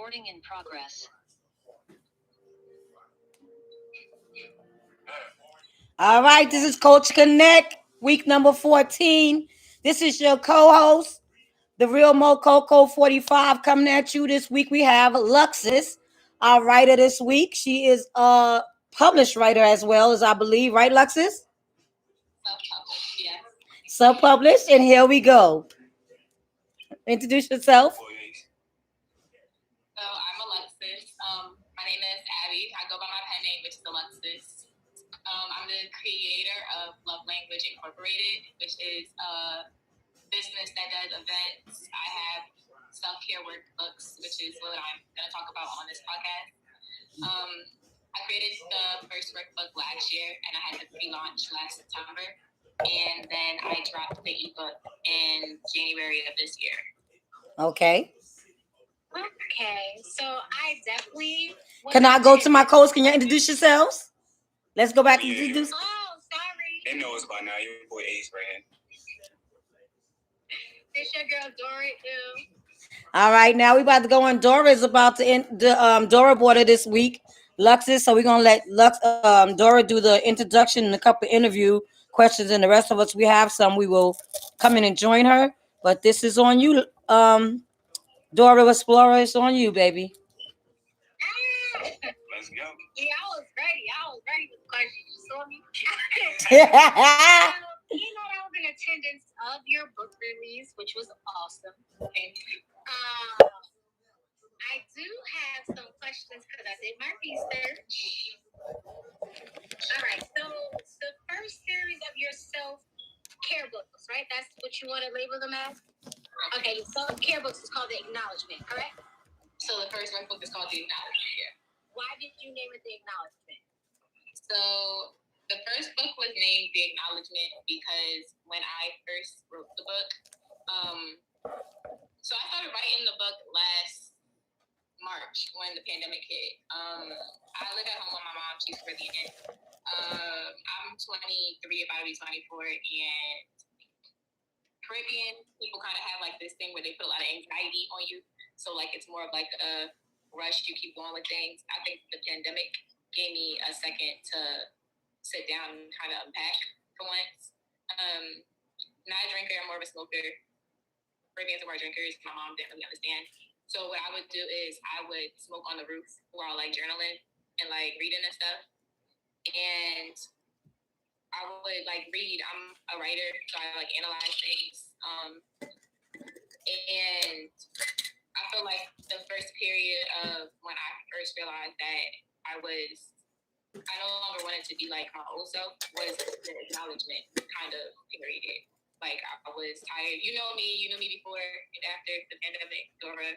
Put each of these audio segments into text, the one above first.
Recording in progress. All right, this is Coach Connect, week number 14. This is your co-host, the real Mo Coco 45, coming at you this week. We have Luxus, our writer this week. She is a published writer as well, as I believe, right, Luxus? Self-published, yes. Self-published, and here we go. Introduce yourself. So I'm Alexis. My name is Abby. I go by my pen name, which is Alexis. I'm the creator of Love Language Incorporated, which is a business that does events. I have self-care workbooks, which is what I'm going to talk about on this podcast. I created the first workbook last year, and I had the pre-launch last September. And then I dropped the ebook in January of this year. Okay. So I definitely... Can I go to my co-host? Can you introduce yourselves? Let's go back and introduce. Oh, sorry. They know it's by now. Your boy Ace right here. This your girl Dora. All right, now we about to go on. Dora is about to end the Dora border this week. Luxus, so we're gonna let Dora do the introduction and a couple interview questions, and the rest of us, we have some. We will come in and join her, but this is on you, Dora Explorer. It's on you, baby. Let's go. Yeah, I was ready with the questions. You saw me. I was in attendance of your book release, which was awesome. Okay. I do have some questions because I did my research. All right, so the first series of your self-care books, right? That's what you want to label them as? Okay, self-care books is called The Acknowledgement, correct? So the first book is called The Acknowledgement, yeah. Why did you name it The Acknowledgement? So the first book was named The Acknowledgement because when I first wrote the book, so I started writing the book last March when the pandemic hit. I live at home with my mom. She's Caribbean. I'm 23, about to be 24, and Caribbean people kind of have like this thing where they put a lot of anxiety on you. So like it's more of like a rush. You keep going with things. I think the pandemic gave me a second to sit down and kind of unpack for once. Not a drinker. I'm more of a smoker. Caribbeans are drinkers. My mom didn't really understand. So what I would do is I would smoke on the roof while like journaling and like reading and stuff. And I would like read. I'm a writer, so I like analyze things. And I feel like the first period of when I first realized that I no longer wanted to be like my old self was the acknowledgement kind of period. Like I was tired. You know me before and after the pandemic, Dora.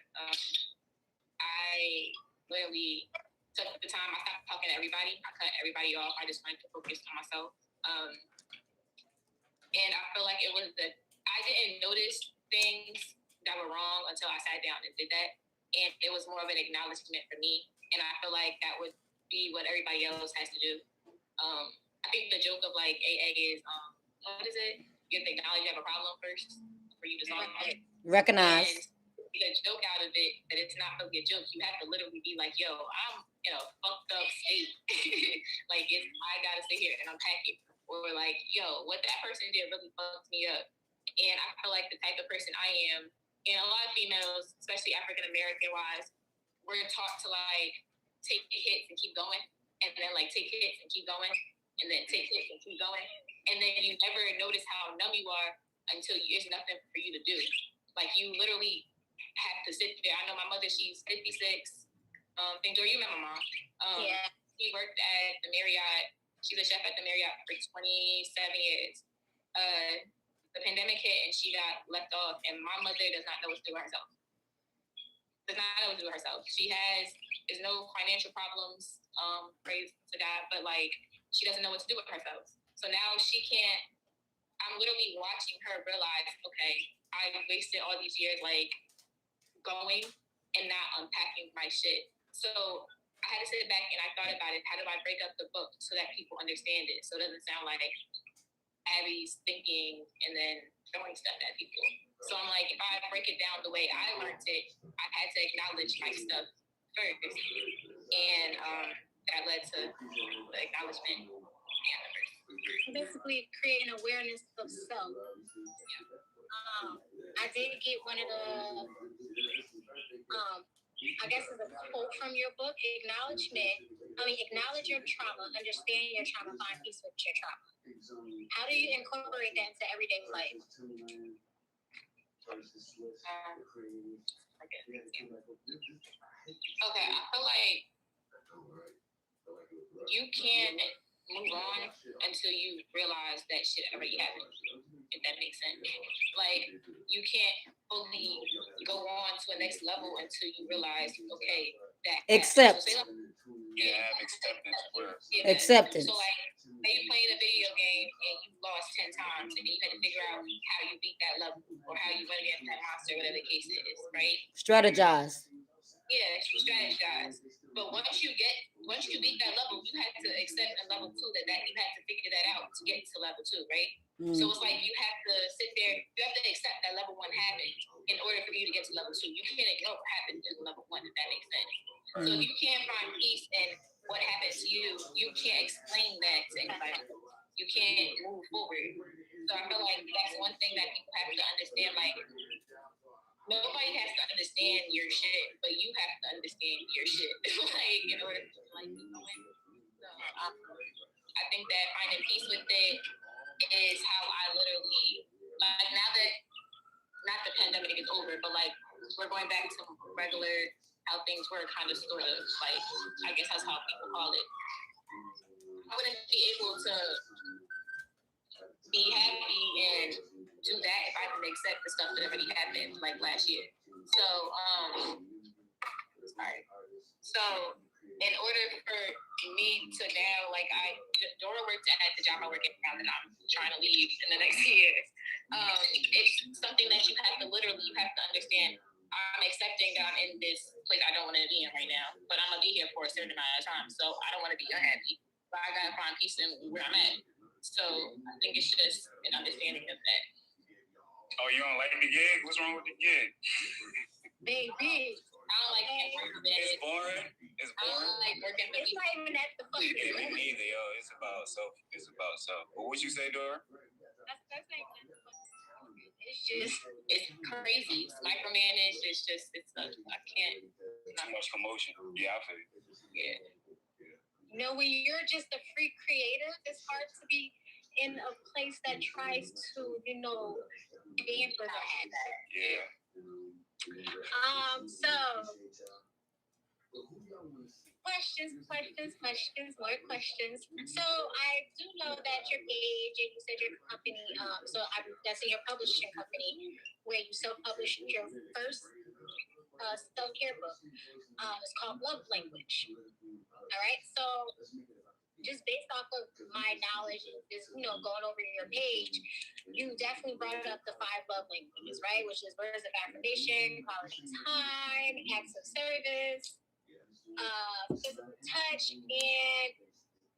I literally took the time. I stopped talking to everybody. I cut everybody off. I just wanted to focus on myself. And I feel like I didn't notice things that were wrong until I sat down and did that. And it was more of an acknowledgement for me. And I feel like that would be what everybody else has to do. I think the joke of like AA is, what is it? You have to acknowledge you have a problem first for you to solve it. Recognize. And get a joke out of it, that it's not really a joke. You have to literally be like, yo, I'm in a fucked up state. Like, I gotta sit here and unpack it. Or like, yo, what that person did really fucked me up. And I feel like the type of person I am, and a lot of females, especially African American wise, we're taught to like take hits and keep going, and then like take hits and keep going, and then take hits and keep going. And then you never notice how numb you are until there's nothing for you to do. Like, you literally have to sit there. I know my mother, she's 56. Dora, you met my mom. Yeah. She worked at the Marriott. She's a chef at the Marriott for 27 years. The pandemic hit and she got left off, and my mother does not know what to do with herself. There's no financial problems, praise to God, but like, she doesn't know what to do with herself. So now I'm literally watching her realize, okay, I wasted all these years like going and not unpacking my shit. So I had to sit back and I thought about it. How do I break up the book so that people understand it? So it doesn't sound like Abby's thinking and then throwing stuff at people. So I'm like, if I break it down the way I learned it, I had to acknowledge my stuff first, and that led to the acknowledgement. Basically, creating awareness of self. I did get one of the, I guess it's a quote from your book, acknowledge your trauma, understand your trauma, find peace with your trauma. How do you incorporate that into everyday life? Okay, I feel like you can't move on until you realize that shit already happened, if that makes sense. Like, you can't fully go on to a next level until you realize, okay, that accept. So have acceptance where Acceptance. So, like, say you played a video game and you lost 10 times, and you had to figure out how you beat that level or how you went against that monster, whatever the case is, right? Strategize. Yeah, you strategize. But once you beat that level, you had to accept in level 2 that you had to figure that out to get to level 2, right? So it's like you have to sit there, you have to accept that level 1 happened in order for you to get to level 2. You can't ignore what happened in level 1, if that makes sense. So if you can't find peace in what happened to you, you can't explain that to anybody. You can't move forward. So I feel like that's one thing that people have to understand. Like, nobody has to understand your shit, but you have to understand your shit. Like, in order to like keep going. So I think that finding peace with it is how I literally, like, now that not the pandemic is over, but like we're going back to regular how things were, kind of, sort of, like, I guess that's how people call it. I wouldn't be able to be happy and do that if I didn't accept the stuff that already happened, like last year. So, sorry. So, in order for me to now, like, Dora worked at the job I work at now that I'm trying to leave in the next year. It's something that you have to understand. I'm accepting that I'm in this place I don't want to be in right now, but I'm gonna be here for a certain amount of time, so I don't want to be unhappy. But I gotta find peace in where I'm at. So I think it's just an understanding of that. Oh, you don't like the gig? What's wrong with the gig? Baby, I don't like working. It's boring. It's I don't boring. like working. it's not even at the fucking Me neither, yo. It's about self. It's about self. What would you say, Dora? That's not even at the fucking. It's crazy. It's micromanaged. I can't. Too much commotion. Yeah, I feel you. Yeah. You know, when you're just a free creative, it's hard to be in a place that tries to, damper that. Yeah. So more questions. So I do know that your page, and you said your company, that's in your publishing company, where you self-published your first self-care book. It's called Love Language. All right, so just based off of my knowledge, just going over your page, you definitely brought up the 5 love languages, right? Which is words of affirmation, quality time, acts of service, physical touch, and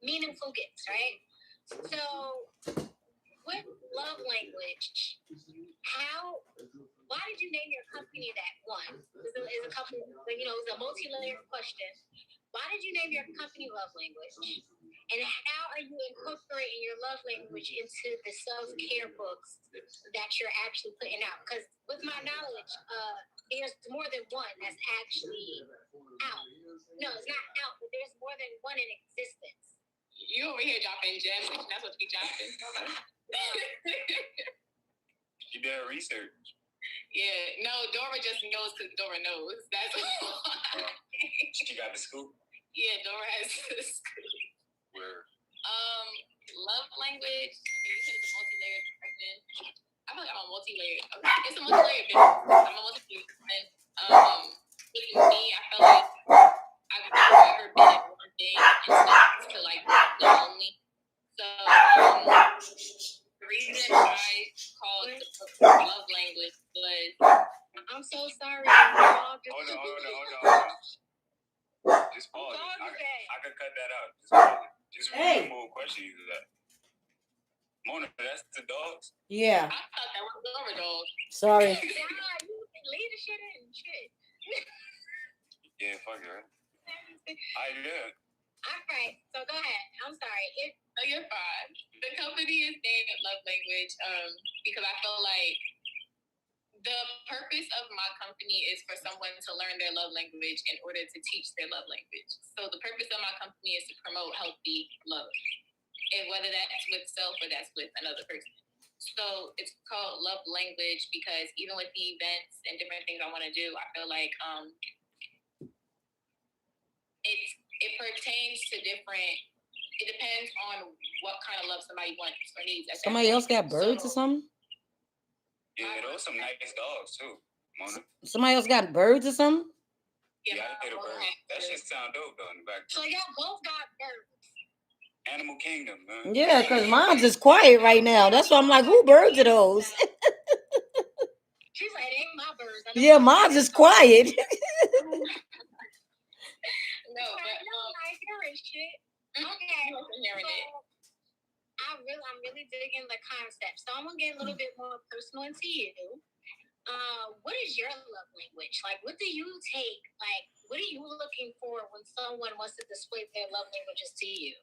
meaningful gifts, right? So with love language, why did you name your company that one? It's a couple, it's a multi-layered question. Why did you name your company Love Language? And how are you incorporating your love language into the self-care books that you're actually putting out? Because with my knowledge, there's more than one that's actually out. No, it's not out, but there's more than one in existence. You over here dropping gems. That's what you dropping. You did research. Yeah, no, Dora just knows because Dora knows. That's all. You got the scoop? Yeah, Dora has the scoop. Where? Love language. Okay, you said it's a multi-layered question. I feel like I'm a multi-layered. Okay, it's a multi-layered business. I'm a multi-layered business. For me, I feel like I've never been in one thing and to like the only. So the reason I called the book Love Language was, I'm so sorry. Hold on. Just pause it. I could cut that out. Just pause it. Just read the full question you do that. Mona, that's the dogs? Yeah. I thought that was over, dog. Sorry. Yeah, you leave the shit in. Shit. Yeah, fuck it. I did. All right, so go ahead. I'm sorry. No, you're fine. The company is named Love Language because I feel like the purpose of my company is for someone to learn their love language in order to teach their love language. So the purpose of my company is to promote healthy love, and whether that's with self or that's with another person. So it's called Love Language because even with the events and different things I want to do, I feel like it pertains to different. It depends on what kind of love somebody wants or needs. Somebody else got birds or something? Yeah, those some nice dogs too, Mona. Somebody else got birds or something? Yeah, I hear the birds. That shit sound dope though in the back. So y'all both got birds. Animal Kingdom, man. Yeah, because mine's is quiet right now. That's why I'm like, who birds are those? She's like, it ain't my birds. Yeah, mine's is quiet. No, but I hear it, shit. Okay. I'm really digging the concept. So I'm gonna get a little bit more personal into you. What is your love language? Like, what do you take? Like, what are you looking for when someone wants to display their love languages to you?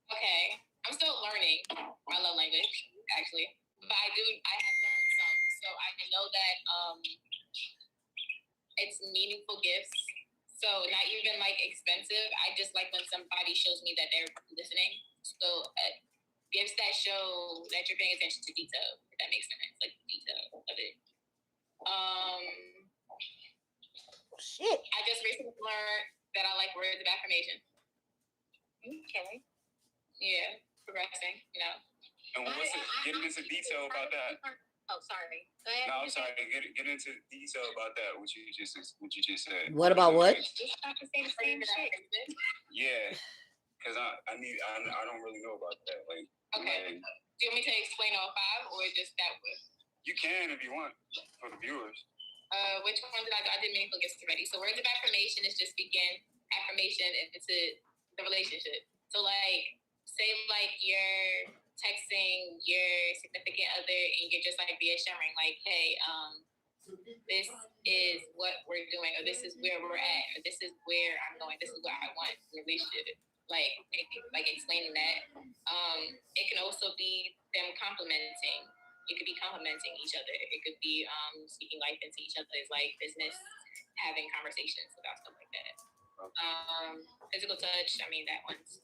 Okay, I'm still learning my love language, actually. But I have learned some. So I know that it's meaningful gifts. So not even like expensive. I just like when somebody shows me that they're listening. So gifts that show that you're paying attention to detail, if that makes sense, like the detail of it. Shit. I just recently learned that I like words of affirmation. Okay. Yeah, progressing, you know. And get into detail about that. Oh, sorry. Go ahead. No, I'm sorry. Get into detail about that. What you just said. What about what? Just have to say the same shit. Yeah, because I don't really know about that. Like, okay. Do you want me to explain all 5 or just that one? You can if you want for the viewers. Which one did I do? I did meaningful gifts already. So words of affirmation is just speaking affirmation into the relationship. So like, say like you're texting your significant other and you're just like reassuring, like, hey, this is what we're doing, or this is where we're at, or this is where I'm going, this is what I want in a relationship. Like explaining that. It can also be them complimenting. It could be complimenting each other. It could be speaking life into each other's like business, having conversations about stuff like that. Physical touch, I mean that one's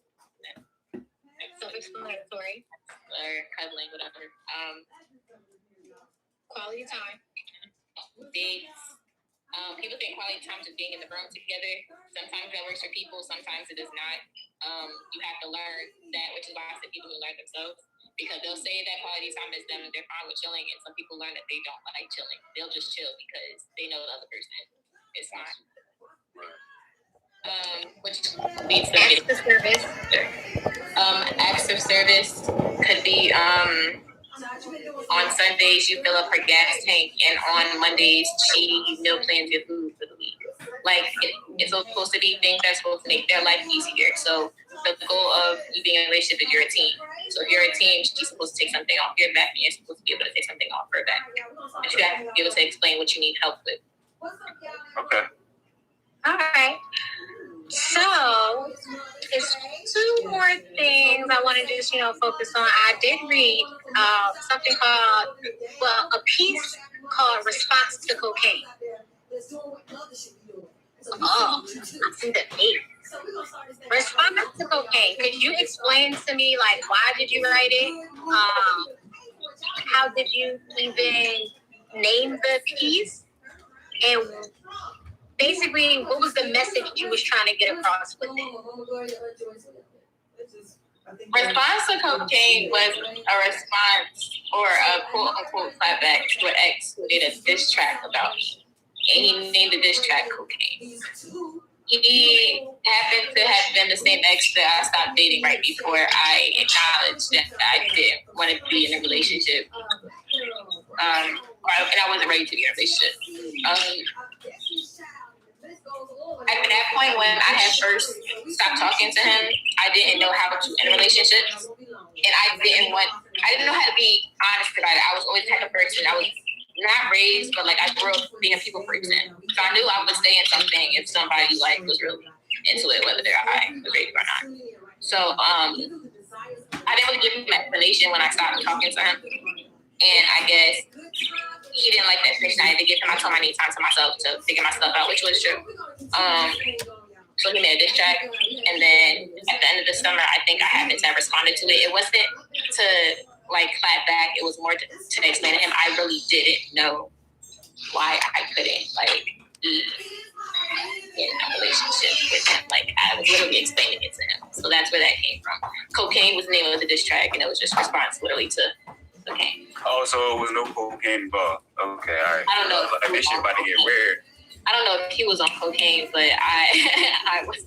self-explanatory. Or cuddling, whatever. Quality time. Dates. People think quality time is being in the room together. Sometimes that works for people, sometimes it does not. You have to learn that, which is why I said people who learn themselves. Because they'll say that quality time is them and they're fine with chilling, and some people learn that they don't like chilling. They'll just chill because they know the other person is fine. Which leads to acts of service. Acts of service could be on Sundays you fill up her gas tank, and on Mondays she meal plans your food for the week. Like it's supposed to be things that's supposed to make their life easier. So the goal of you being in a relationship is you're a team. So if you're a team, she's supposed to take something off your back, and you're supposed to be able to take something off her back. But you have to be able to explain what you need help with. Okay. All right. So, it's 2 more things I want to just, focus on. I did read something called, a piece called Response to Cocaine. Oh, I see the name. Response to Cocaine. Could you explain to me, like, why did you write it? How did you even name the piece? And basically, what was the message you was trying to get across with it? Response to Cocaine was a response or a quote-unquote clapback to an ex who did a diss track about me. And he named the diss track Cocaine. He happened to have been the same ex that I stopped dating right before I acknowledged that I didn't want to be in a relationship. And I wasn't ready to be in a relationship. At that point, when I had first stopped talking to him, I didn't know how to end relationships, and I I didn't know how to be honest about it. I was always the type of person. I was not raised, but like I grew up being a people person. So I knew I would stay in something if somebody like was really into it, whether I agreed or not. So I didn't really give him an explanation when I stopped talking to him. And I guess he didn't like that explanation. I had to give him. I told him I need time to myself to figure my stuff out, which was true. So he made a diss track, and then at the end of the summer, I think I happened to have responded to it. It wasn't to like clap back. It was more to explain to him I really didn't know why I couldn't like be in a relationship with him. Like I was literally explaining it to him. So that's where that came from. Cocaine was the name of the diss track, and it was just response literally to cocaine. Oh, so it was no cocaine involved. Okay, all right. I don't know. Like this shit about to get weird. I don't know if he was on cocaine, but I was.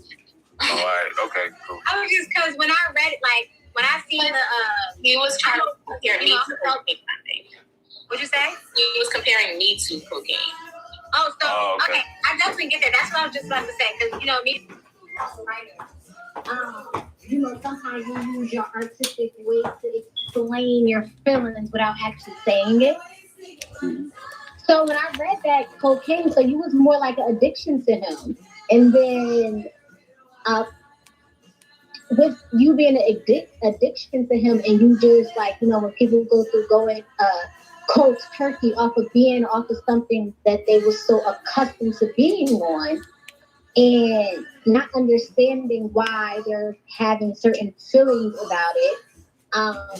Oh, all right. Okay, cool. I was just because when I read it, like when I seen the he was trying to compare me to cocaine. I think. What'd you say? He was comparing me to cocaine. Oh, so okay. I definitely get that. That's what I was just about to say because me. Sometimes you use your artistic way to explain your feelings without actually saying it. So when I read that cocaine, so you was more like an addiction to him, and then with you being an addiction to him, and you just like when people go through going cold turkey off of something that they were so accustomed to being on. And not understanding why they're having certain feelings about it.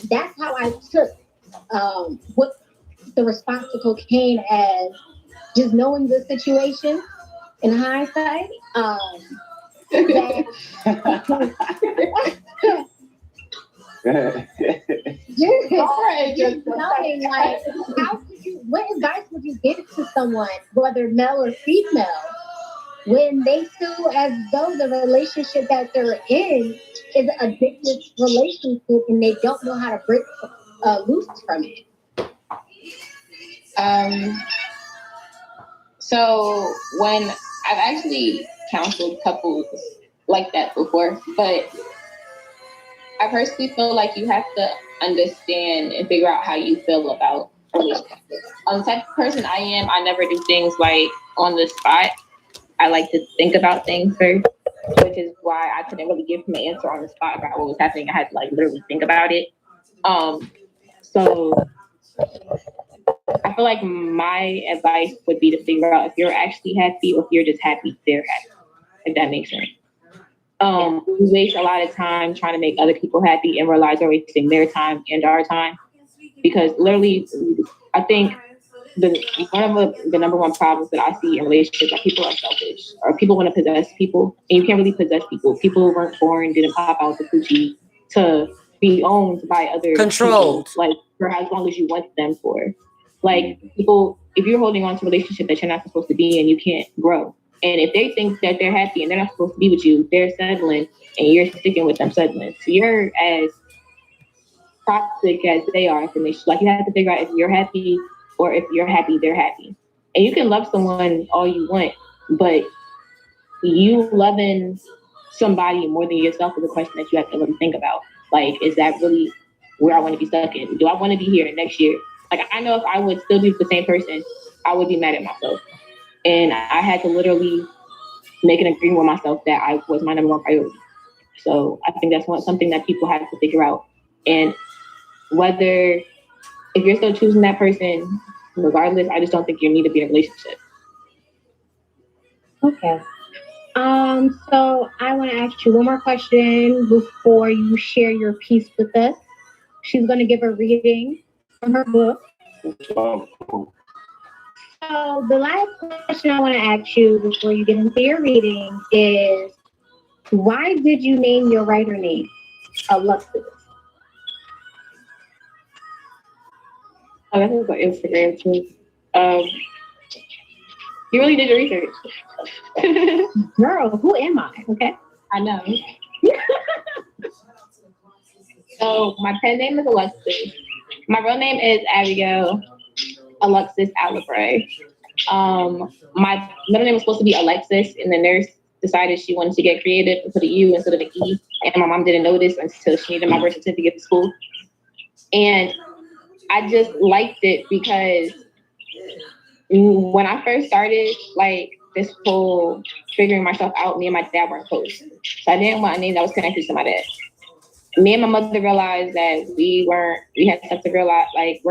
That's how I took what the response to cocaine as just knowing the situation in hindsight. Just knowing like what advice would you give to someone, whether male or female, when they feel as though the relationship that they're in is an addictive relationship and they don't know how to break loose from it? So when I've actually counseled couples like that before, but I personally feel like you have to understand and figure out how you feel about relationships. The type of person I am, I never do things like on the spot. I like to think about things first, which is why I couldn't really give him an answer on the spot about what was happening. I had to like literally think about it. So I feel like my advice would be to figure out if you're actually happy or if you're just happy they're happy, if that makes sense. We waste a lot of time trying to make other people happy and realize we're wasting their time and our time, because literally, I think one of the number one problems that I see in relationships are people are selfish, or people want to possess people, and you can't really possess people. People weren't born, didn't pop out the coochie to be owned by other controlled people, like for as long as you want them for. Like people, if you're holding on to a relationship that you're not supposed to be in, you can't grow. And if they think that they're happy and they're not supposed to be with you, they're settling and you're sticking with them settling. So you're as toxic as they are. Like you have to figure out if you're happy or if you're happy, they're happy. And you can love someone all you want, but you loving somebody more than yourself is a question that you have to really think about. Like, is that really where I want to be stuck in? Do I want to be here next year? Like, I know if I would still be with the same person, I would be mad at myself. And I had to literally make an agreement with myself that I was my number one priority. So I think that's something that people have to figure out. And whether, if you're still choosing that person, regardless, I just don't think you need to be in a relationship. Okay. So I want to ask you one more question before you share your piece with us. She's going to give a reading from her book. So the last question I want to ask you before you get into your reading is, why did you name your writer name Alexis? Oh, that was an Instagram too. You really did your research. Girl, who am I? Okay. I know. So my pen name is Alexis. My real name is Abagail Alexis Alibray. My middle name was supposed to be Alexis, and the nurse decided she wanted to get creative and put a U instead of an E. And my mom didn't know this until she needed my birth certificate for school. And I just liked it because when I first started, like, this whole figuring myself out, me and my dad weren't close. So I didn't want a name that was connected to my dad. Me and my mother realized that we had such a real lot, like,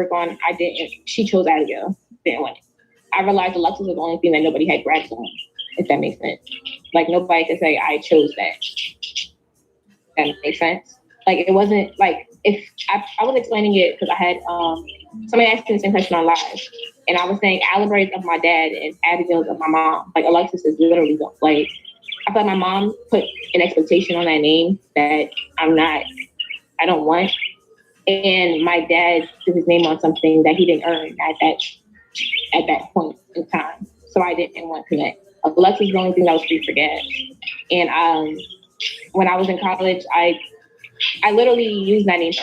she chose Abagail, didn't want it. I realized Alexis was the only thing that nobody had grabs on, if that makes sense. Like, nobody could say, I chose that. That makes sense. Like, it wasn't, like, if I was explaining it because I had, somebody asked me the same question on live. And I was saying Alibra is of my dad and Abigail is of my mom. Like, Alexis is literally, like, I feel like my mom put an expectation on that name that I don't want. And my dad put his name on something that he didn't earn at that point in time. So I didn't want to connect. Alexis is the only thing that was free for gas. And when I was in college, I literally use that name.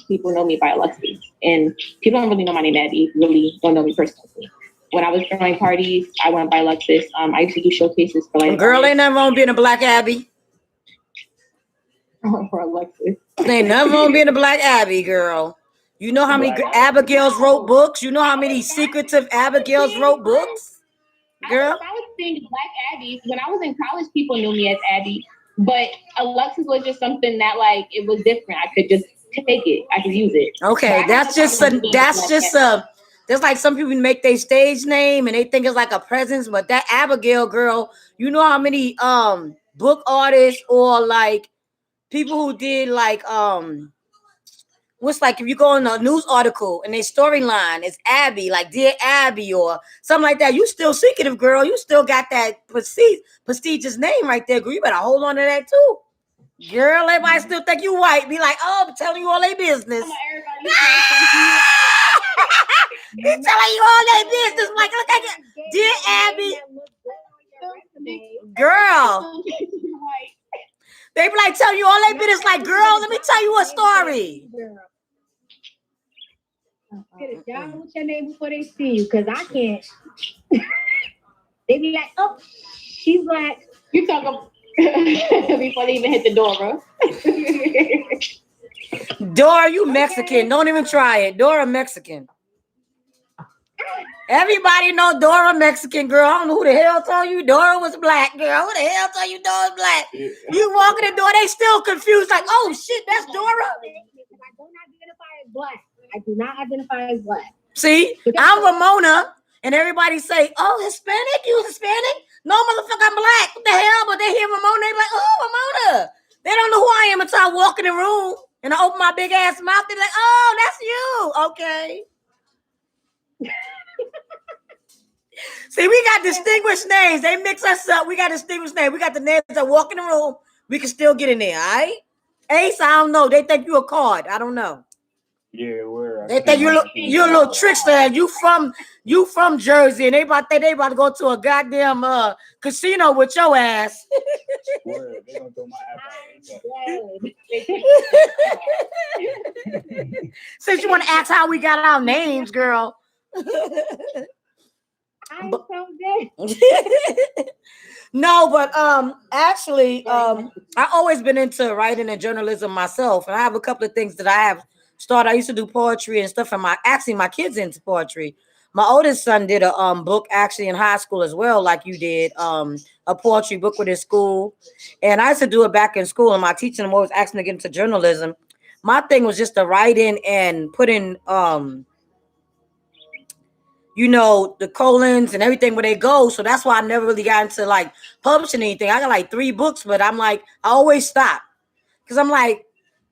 People know me by Alexis. And people don't really know my name, Abby. Really don't know me personally. When I was throwing parties, I went by Alexis. I used to do showcases for, like, girl, ain't nothing wrong being a Black Abby. For Alexis. Ain't nothing wrong being a Black Abby, girl. You know how many Abagails wrote books? You know how many secretive Abagails wrote books? Girl. I was saying Black Abby. When I was in college, people knew me as Abby. But Alexis was just something that, like, it was different. I could just take it. I could use it. Okay, that's just there's like some people make their stage name and they think it's like a presence, but that Abagail girl, you know how many book artists or like people who did like what's like if you go in a news article and their storyline is Abby, like Dear Abby or something like that, you still secretive, girl. You still got that prestigious name right there, girl. You better hold on to that too. Girl, everybody still think you white. Be like, oh, I'm telling you all their business. He's telling you all their business. Like, look at it. Dear Abby. Girl. They be like telling you all their business. Like, girl, let me tell you a story. Get it down with your name before they see you, because I can't. They be like, oh, she's Black. You talk about before they even hit the door, bro. Dora, you Mexican. Don't even try it. Dora Mexican. Everybody know Dora Mexican, girl. I don't know who the hell told you Dora was Black, girl. Who the hell told you Dora was Black? Yeah. You walk in the door, they still confused. Like, oh shit, that's Dora. I don't identify as Black. I do not identify as Black. See, I'm Ramona, and everybody say, oh, Hispanic? You Hispanic? No, motherfucker, I'm Black. What the hell? But they hear Ramona, they be like, oh, Ramona. They don't know who I am until I walk in the room and I open my big ass mouth. They're like, oh, that's you. Okay. See, we got distinguished names. They mix us up. We got distinguished names. We got the names that walk in the room. We can still get in there, all right? Ace, I don't know. They think you a card. I don't know. Yeah, where they think you're a little trickster. And you from Jersey, and they about to go to a goddamn casino with your ass. Where they gonna throw my Since you want to ask how we got our names, girl. I'm so dead. No, but actually, I always been into writing and journalism myself, and I have a couple of things that I have started. I used to do poetry and stuff, and my kids into poetry. My oldest son did a book actually in high school as well, like you did, a poetry book with his school, and I used to do it back in school. And my teacher always asked me to get into journalism. My thing was just to write in and put in you know, the colons and everything where they go. So that's why I never really got into like publishing anything. I got like 3 books, but I'm like, I always stop because I'm like,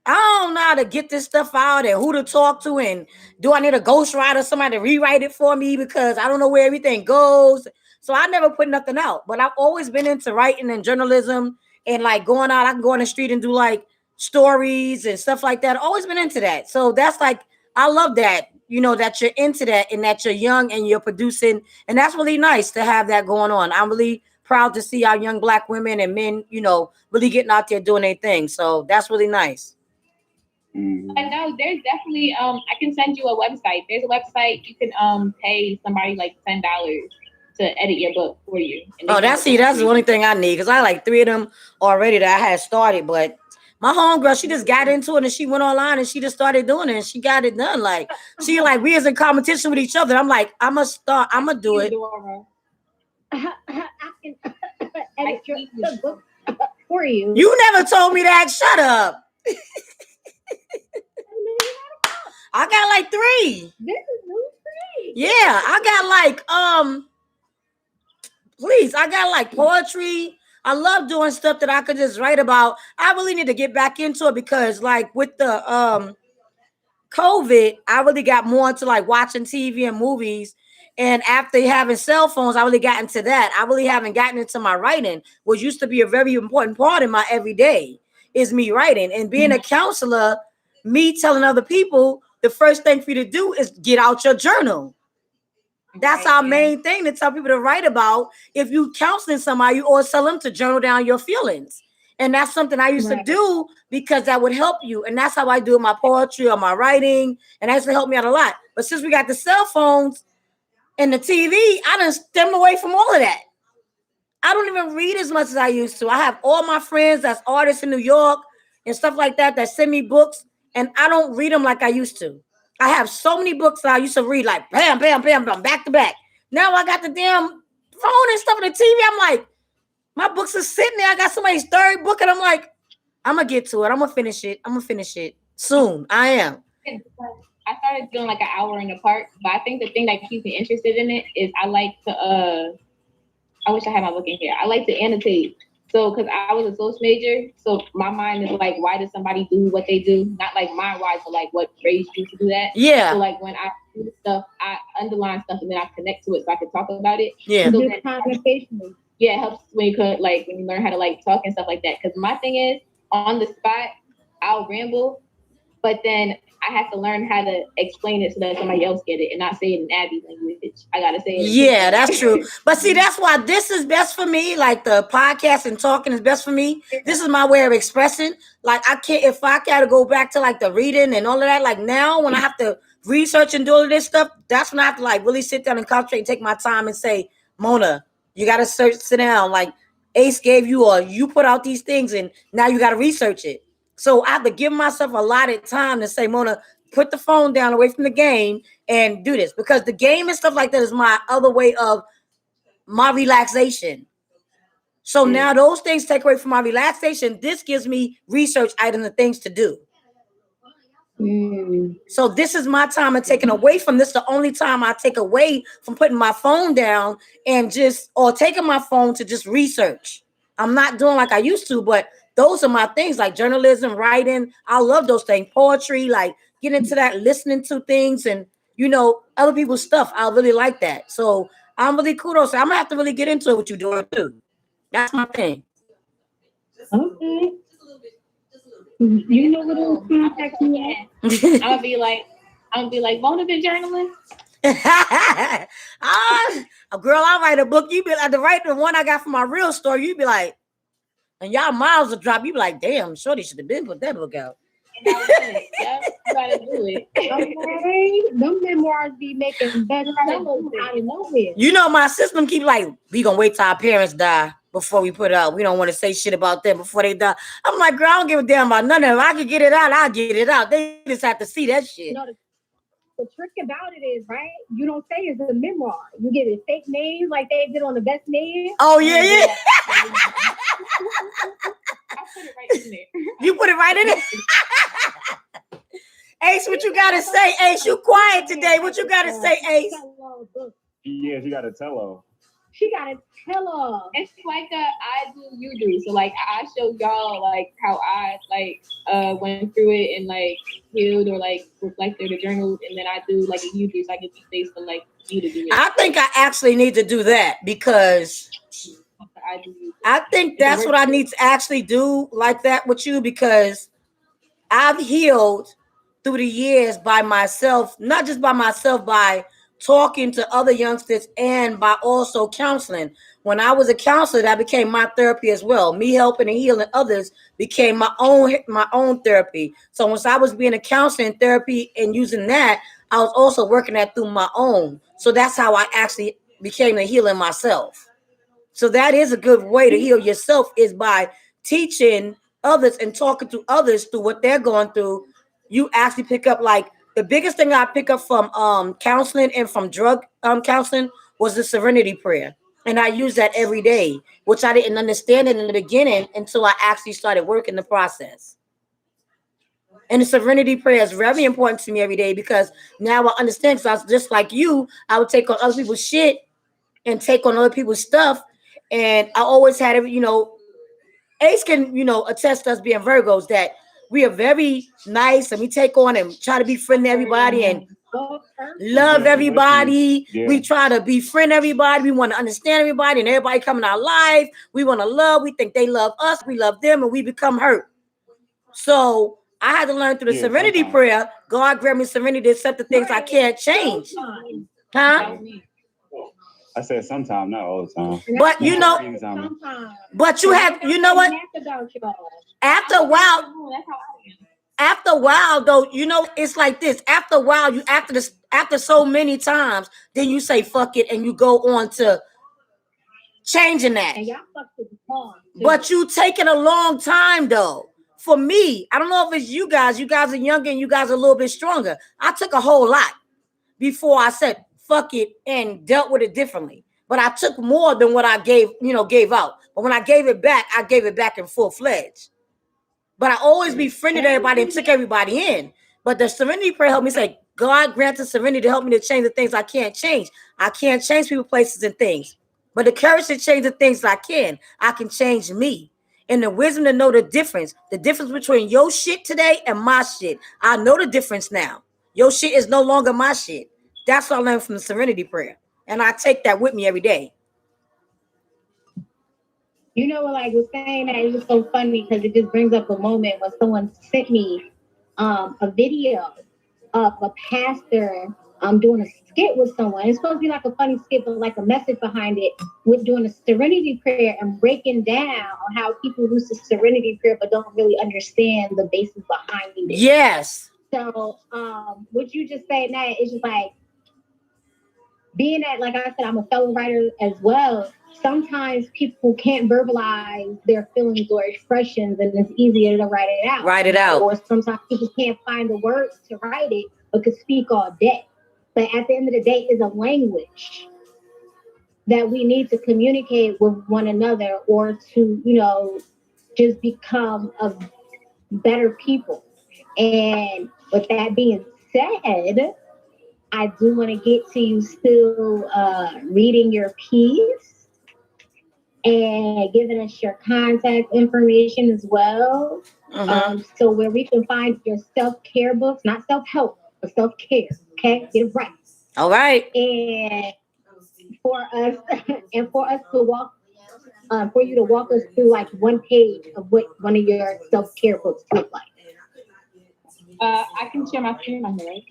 I don't know how to get this stuff out and who to talk to. And do I need a ghostwriter, somebody to rewrite it for me because I don't know where everything goes. So I never put nothing out, but I've always been into writing and journalism and like going out. I can go on the street and do like stories and stuff like that. I've always been into that. So that's like, I love that. You know, that you're into that and that you're young and you're producing. And that's really nice to have that going on. I'm really proud to see our young Black women and men, you know, really getting out there doing their thing. So that's really nice. I know there's definitely, I can send you a website. There's a website you can pay somebody like $10 to edit your book for you. Oh, that's the only thing I need because I like 3 of them already that I had started, but My homegirl, she just got into it and she went online and she just started doing it and she got it done. Like she like we was in competition with each other. I'm like, I'm gonna do it. I can edit the book for you. You never told me that. Shut up. I got like 3. This is new 3. Yeah, I got like please, I got like poetry. I love doing stuff that I could just write about. I really need to get back into it because like with the COVID, I really got more into like watching TV and movies. And after having cell phones, I really got into that. I really haven't gotten into my writing, which used to be a very important part in my everyday, is me writing. And being a counselor, me telling other people, the first thing for you to do is get out your journal. That's our main thing, to tell people to write about. If you counseling somebody, you always tell them to journal down your feelings. And that's something I used to do because that would help you. And that's how I do my poetry or my writing. And that used to help me out a lot. But since we got the cell phones and the TV, I done stemmed away from all of that. I don't even read as much as I used to. I have all my friends that's artists in New York and stuff like that send me books. And I don't read them like I used to. I have so many books that I used to read like bam, bam, bam, bam, back to back. Now I got the damn phone and stuff on the TV. I'm like, my books are sitting there. I got somebody's 3rd book and I'm like, I'm going to get to it. I'm going to finish it soon. I am. I started doing like an hour in the park, but I think the thing that keeps me interested in it is I like to, I wish I had my book in here. I like to annotate. So, because I was a social major, so my mind is like, why does somebody do what they do? Not like mind-wise, but like what raised you to do that. Yeah. So, like when I do stuff, I underline stuff and then I connect to it so I can talk about it. Yeah. So yeah, it helps when you could like when you learn how to like talk and stuff like that. Because my thing is, on the spot, I'll ramble, but then I have to learn how to explain it so that somebody else get it and not say it in Abby language. I gotta say it. Yeah, that's true. But see, that's why this is best for me. Like the podcast and talking is best for me. This is my way of expressing. Like I can't, if I gotta go back to like the reading and all of that, like now when I have to research and do all of this stuff, that's when I have to like really sit down and concentrate and take my time and say, Mona, you gotta sit down. Like Ace gave you or you put out these things and now you gotta research it. So I have to give myself a lot of time to say, Mona, put the phone down away from the game and do this. Because the game and stuff like that is my other way of my relaxation. So now those things take away from my relaxation. This gives me research items and things to do. So this is my time of taking away from this. The only time I take away from putting my phone down and or taking my phone to just research. I'm not doing like I used to, but those are my things like journalism, writing. I love those things. Poetry, like get into that, listening to things and, other people's stuff. I really like that. So I'm really kudos. I'm going to have to really get into it with you, Dora, too. That's my thing. Okay. You know what else contact me at? I'm gonna be like, Mona been journaling. Girl, I'll write a book. You be like, the one I got from my real story. You be like, and y'all miles will drop. You be like, damn, shorty should have been put that book out. And I was like, yeah, you gotta do it. Okay, them memoirs be making better out of nowhere. My system keep like, we gonna wait till our parents die before we put it out. We don't want to say shit about them before they die. I'm like, girl, I don't give a damn about none of them. I can get it out, I'll get it out. They just have to see that shit. The trick about it is, right, you don't say it's a memoir. You give it fake names like they did on The Best Man. Oh, yeah. I put it right in there. You put it right in there? Ace, what you gotta say? Ace, you quiet today. What you gotta say, Ace? Yeah, she gotta tell her. She gotta tell her. It's like I do, you do. So like I show y'all like how I like went through it and like healed or like reflected or journaled, and then I do like a you do, so I get the space for like you to do it. I think I actually need to do that because I think that's what I need to actually do like that with you, because I've healed through the years by myself, not just by myself, by talking to other youngsters and by also counseling. When I was a counselor, that became my therapy as well. Me helping and healing others became my own therapy. So once I was being a counselor in therapy and using that, I was also working that through my own. So that's how I actually became a healing myself. So that is a good way to heal yourself, is by teaching others and talking to others through what they're going through, you actually pick up like the biggest thing I pick up from counseling and from drug counseling was the Serenity Prayer. And I use that every day, which I didn't understand it in the beginning until I actually started working the process. And the Serenity Prayer is very important to me every day because now I understand. Because I was just like you, I would take on other people's shit and take on other people's stuff. And I always had, Ace can, attest to us being Virgos that we are very nice and we take on and try to befriend everybody and love everybody. Yeah. We try to befriend everybody. We want to understand everybody and everybody come in our life. We want to love. We think they love us. We love them and we become hurt. So I had to learn through the Serenity Prayer. God grant me serenity to accept the things I can't change. Huh? I said sometimes, not all the time. But but you have, you know what? After a while, though, it's like this. After a while, after so many times, then you say fuck it and you go on to changing that. But you taking a long time though. For me, I don't know if it's you guys. You guys are younger and you guys are a little bit stronger. I took a whole lot before I said fuck it and dealt with it differently. But I took more than what I gave out. But when I gave it back in full fledged. But I always befriended everybody and took everybody in. But the Serenity Prayer helped me say, God granted serenity to help me to change the things I can't change. I can't change people, places, and things. But the courage to change the things I can change me. And the wisdom to know the difference between your shit today and my shit. I know the difference now. Your shit is no longer my shit. That's what I learned from the Serenity Prayer. And I take that with me every day. Like was saying that it was so funny because it just brings up a moment when someone sent me a video of a pastor doing a skit with someone. It's supposed to be like a funny skit, but like a message behind it with doing a Serenity Prayer and breaking down how people use the Serenity Prayer but don't really understand the basis behind it. Yes. So what you just saying that is just like being that, like I said, I'm a fellow writer as well. Sometimes people can't verbalize their feelings or expressions, and it's easier to write it out. Or sometimes people can't find the words to write it, but could speak all day. But at the end of the day, it's a language that we need to communicate with one another or to, just become a better people. And with that being said, I do want to get to you still reading your piece and giving us your contact information as well. So where we can find your self-care books, not self-help, but self-care. Okay, get it right. All right. And for us to walk, for you to walk us through like one page of what one of your self-care books look like. I can share my screen on here, right?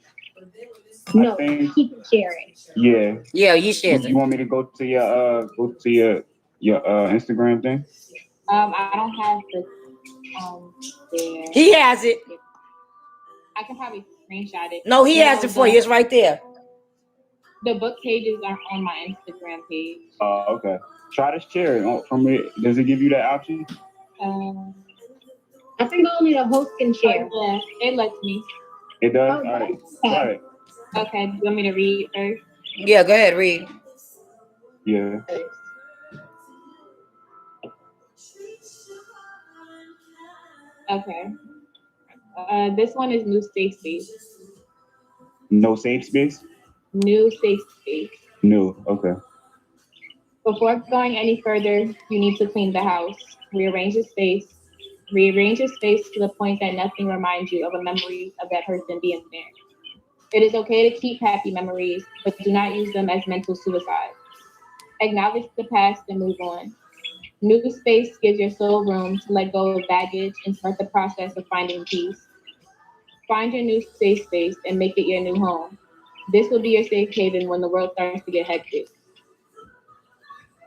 No, keep sharing. Yeah, you share it. You want me to go to your Instagram thing? I don't have the there. He has it. I can probably screenshot it. No, he has it for you. It's right there. The book pages are on my Instagram page. Oh, okay. Try to share it from it. Does it give you that option? I think only the host can share. Yeah, it lets me. It does? All right. Try it. Okay, do you want me to read first? Yeah, go ahead, read. Yeah. Okay. This one is New Safe Space. No safe space? New Safe Space. New, okay. Before going any further, you need to clean the house. Rearrange your space to the point that nothing reminds you of a memory of that person being there. It is okay to keep happy memories, but do not use them as mental suicide. Acknowledge the past and move on. New space gives your soul room to let go of baggage and start the process of finding peace. Find your new safe space and make it your new home. This will be your safe haven when the world starts to get hectic.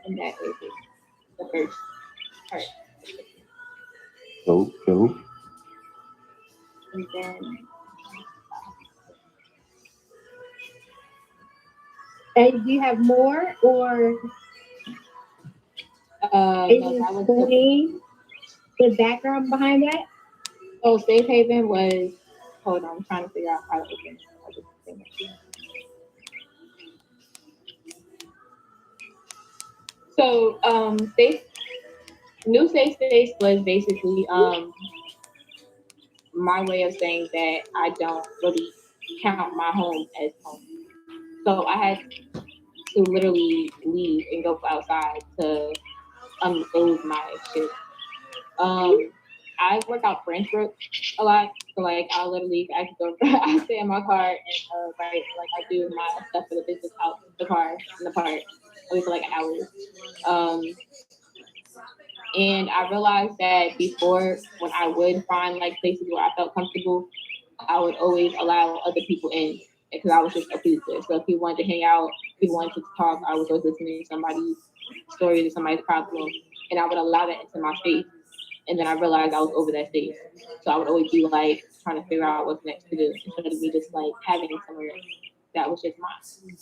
And that is the first part. Cool. And then and do you have more or no, that was the background behind that? So Safe Haven was, hold on, I'm trying to figure out how to open it. So New Safe Space was basically my way of saying that I don't really count my home as home. So I had to literally leave and go outside to unload my shit. I work out Friendsbrook a lot, so like I literally I can go I stay in my car and write like I do my stuff for the business out the car in the park. I wait for like hours. And I realized that before, when I would find like places where I felt comfortable, I would always allow other people in because I was just a pleaser. So if people wanted to hang out, people wanted to talk, I was always listening to somebody's story, to somebody's problem, and I would allow that into my space. And then I realized I was over that stage. So I would always be like trying to figure out what's next to do instead of me just like having somewhere that was just mine.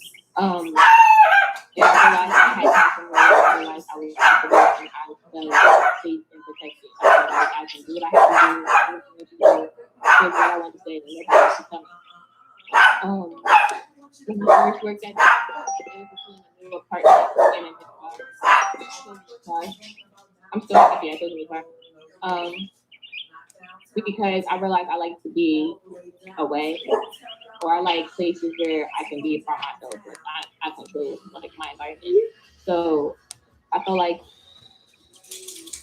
And I realized I had time somewhere I realized I was comfortable and I felt safe and protected. I felt like I can do what I have to do, say what I want to say, and nobody else to tell me. When I first worked at the between a new apartment and a new car. I'm still happy I chose a new car. Because I realized I like to be away, or I like places where I can be by myself, where I control like my environment. So I feel like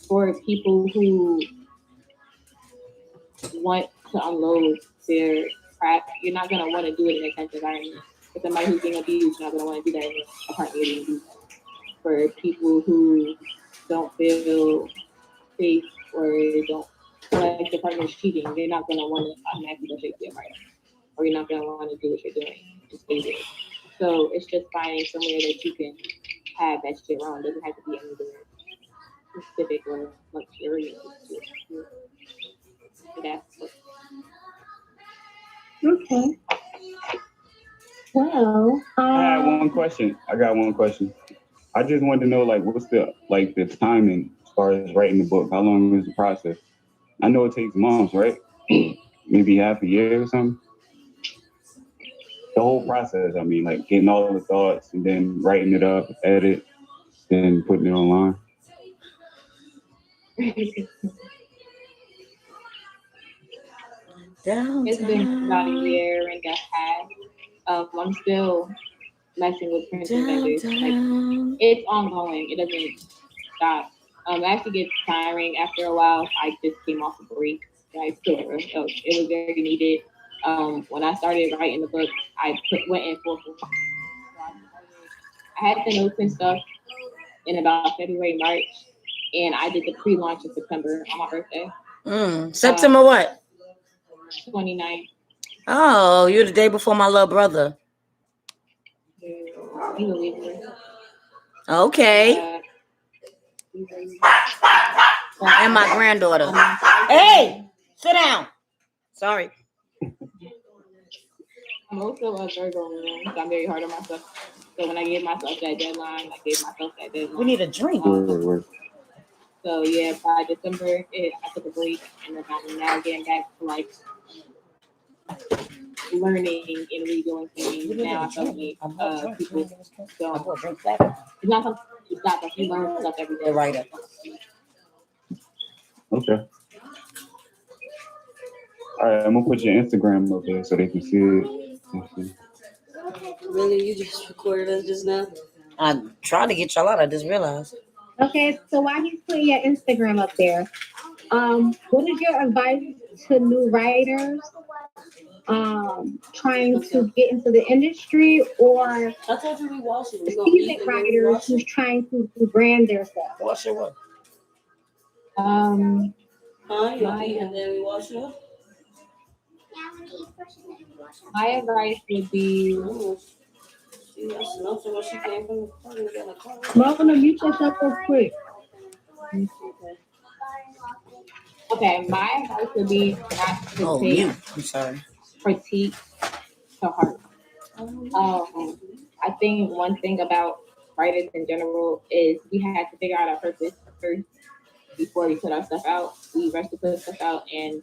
for people who want to unload their crap, you're not gonna want to do it in a tense environment. For somebody who's being abused, you're not gonna want to do that in an apartment being abused. For people who don't feel safe or don't like the partner's cheating, they're not gonna want to automatically go straight to your partner, or you're not gonna want to do what you're doing and stay there. So it's just finding somewhere that you can have that shit around. It doesn't have to be anywhere specific or luxurious. Okay. Well, I had one question. I got one question. I just wanted to know, like, what's the timing as far as writing the book? How long is the process? I know it takes months, right? Maybe half a year or something. The whole process. I mean, like getting all the thoughts and then writing it up, edit, then putting it online. It's been about a year and a half. I'm still messing with printing vendors. Like, it's ongoing. It doesn't stop. It actually gets tiring after a while. I just came off a break. I took it. It was very needed. When I started writing the book, went in full. I had the notes and stuff in about February, March, and I did the pre-launch in September on my birthday. September what? 29th. Oh, you're the day before my little brother. Okay. And my granddaughter. Hey, sit down. Sorry. I'm also a Virgo woman, so I'm very hard on myself. So when I gave myself that deadline, I gave myself that deadline. We need a drink. So yeah, by December, I took a break, and then I'm now getting back to like learning and redoing things. Now I feel like people don't. It's not something you stop, but you learn stuff every day. The writer. Okay. All right, I'm gonna put your Instagram up there so they can see it. Really, you just recorded us just now? I'm trying to get y'all out. I just realized. Okay, so while he's putting your Instagram up there, what is your advice to new writers trying to get into the industry, or I told you we wash it. seasoned writers who's trying to brand themselves? Wash your what? You gonna eat and then we wash it up? My advice would be. Welcome to mute yourself real quick. Okay, my advice would be not to take I'm sorry. critique to heart. I think one thing about writers in general is we have to figure out our purpose first. before we put our stuff out. We rush to put stuff out, and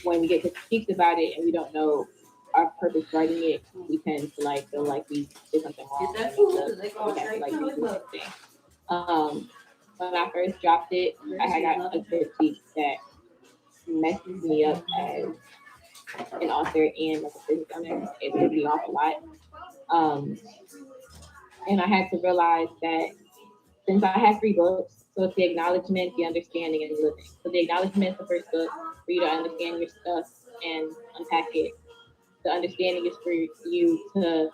when we get critiques about it and we don't know our purpose writing it, we tend to like feel like we did something wrong. And we have to like redo everything. When I first dropped it, I had got a critique that messed me up as an author and like a business owner. It threw me off a lot. And I had to realize that since I have 3 books, so it's the acknowledgement, the understanding, and the living. So the acknowledgement is the first book for you to understand your stuff and unpack it. The understanding is for you to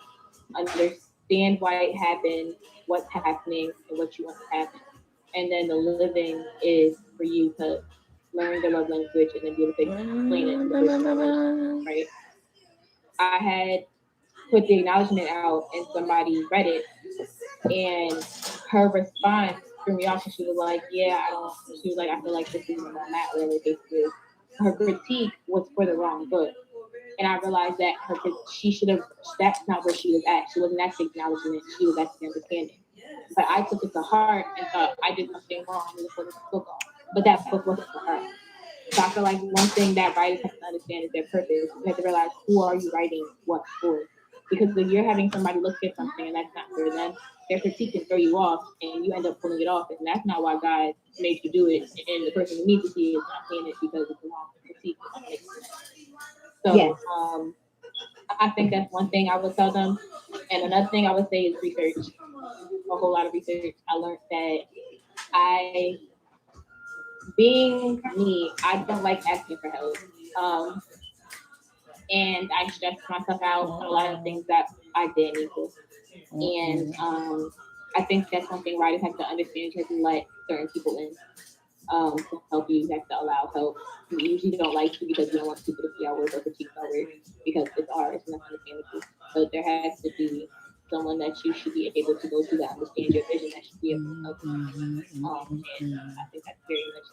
understand why it happened, what's happening, and what you want to happen. And then the living is for you to learn the love language and then be able to explain it in the business, right? I had put the acknowledgement out and somebody read it, and her response threw me off. And she was like, "Yeah, she was like, I feel like this is where I'm at, whatever the case is." Her critique was for the wrong book, and I realized that she should have. That's not where she was at. She wasn't at the acknowledgement. She was at the understanding. But I took it to heart and thought I did something wrong. I'm gonna put this book off. But that book wasn't for her. So I feel like one thing that writers have to understand is their purpose. You have to realize, who are you writing what for? Because if you're having somebody look at something and that's not for them, their critique can throw you off and you end up pulling it off. And that's not why God made you do it. And the person who needs to see it is not seeing it because it's the wrong critique. So yes. I think that's one thing I would tell them. And another thing I would say is research. A whole lot of research. I learned that being me, I don't like asking for help. And I stressed myself out on a lot of things that I didn't need to. And I think that's one thing writers have to understand. You have to let certain people in to help you. You have to allow help. We usually don't like to because we don't want people to see our work or critique our work because it's ours and that's understandable. But there has to be someone that you should be able to go to that understands your vision, that should be able to help you. And I think that's very much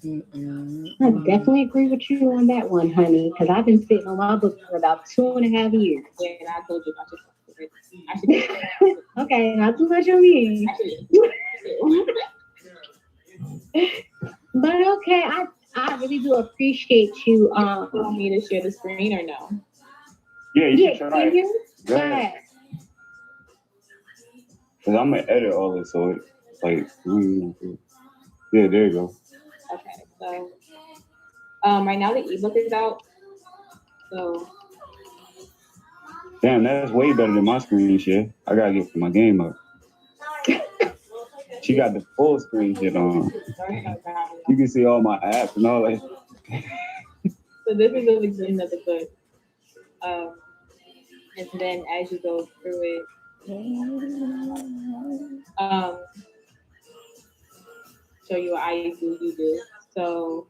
needed. I definitely agree with you on that one, honey, because I've been sitting on my book for about 2.5 years. Yeah, and I told you about your book. Okay, not too much on me. But okay, I really do appreciate you. Want me to share the screen or no? Yeah, you should try. Can you? Go ahead. Because I'm going to edit all this, so it's like, yeah, there you go. Okay, so right now the ebook is out. So damn, that's way better than my screen shit. I gotta get my game up. She got the full screen shit on. You can see all my apps and all that. So this is the beginning of the book. And then as you go through it, show you what I do, you do. So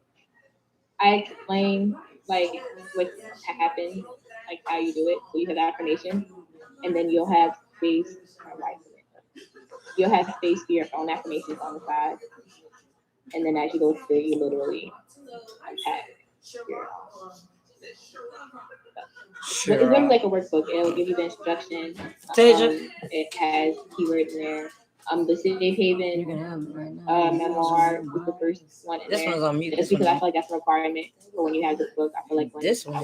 I explain like what happens, like how you do it. So you have the affirmation, and then you'll have space. You'll have space for your own affirmations on the side, and then as you go through, you literally unpack your. Sure. It's really like a workbook. It'll give you the instructions. It has keywords in there. The Safe Haven memoir was the first one in this there. One's on mute. Just because I feel like that's a requirement for when you have this book. I feel like when this one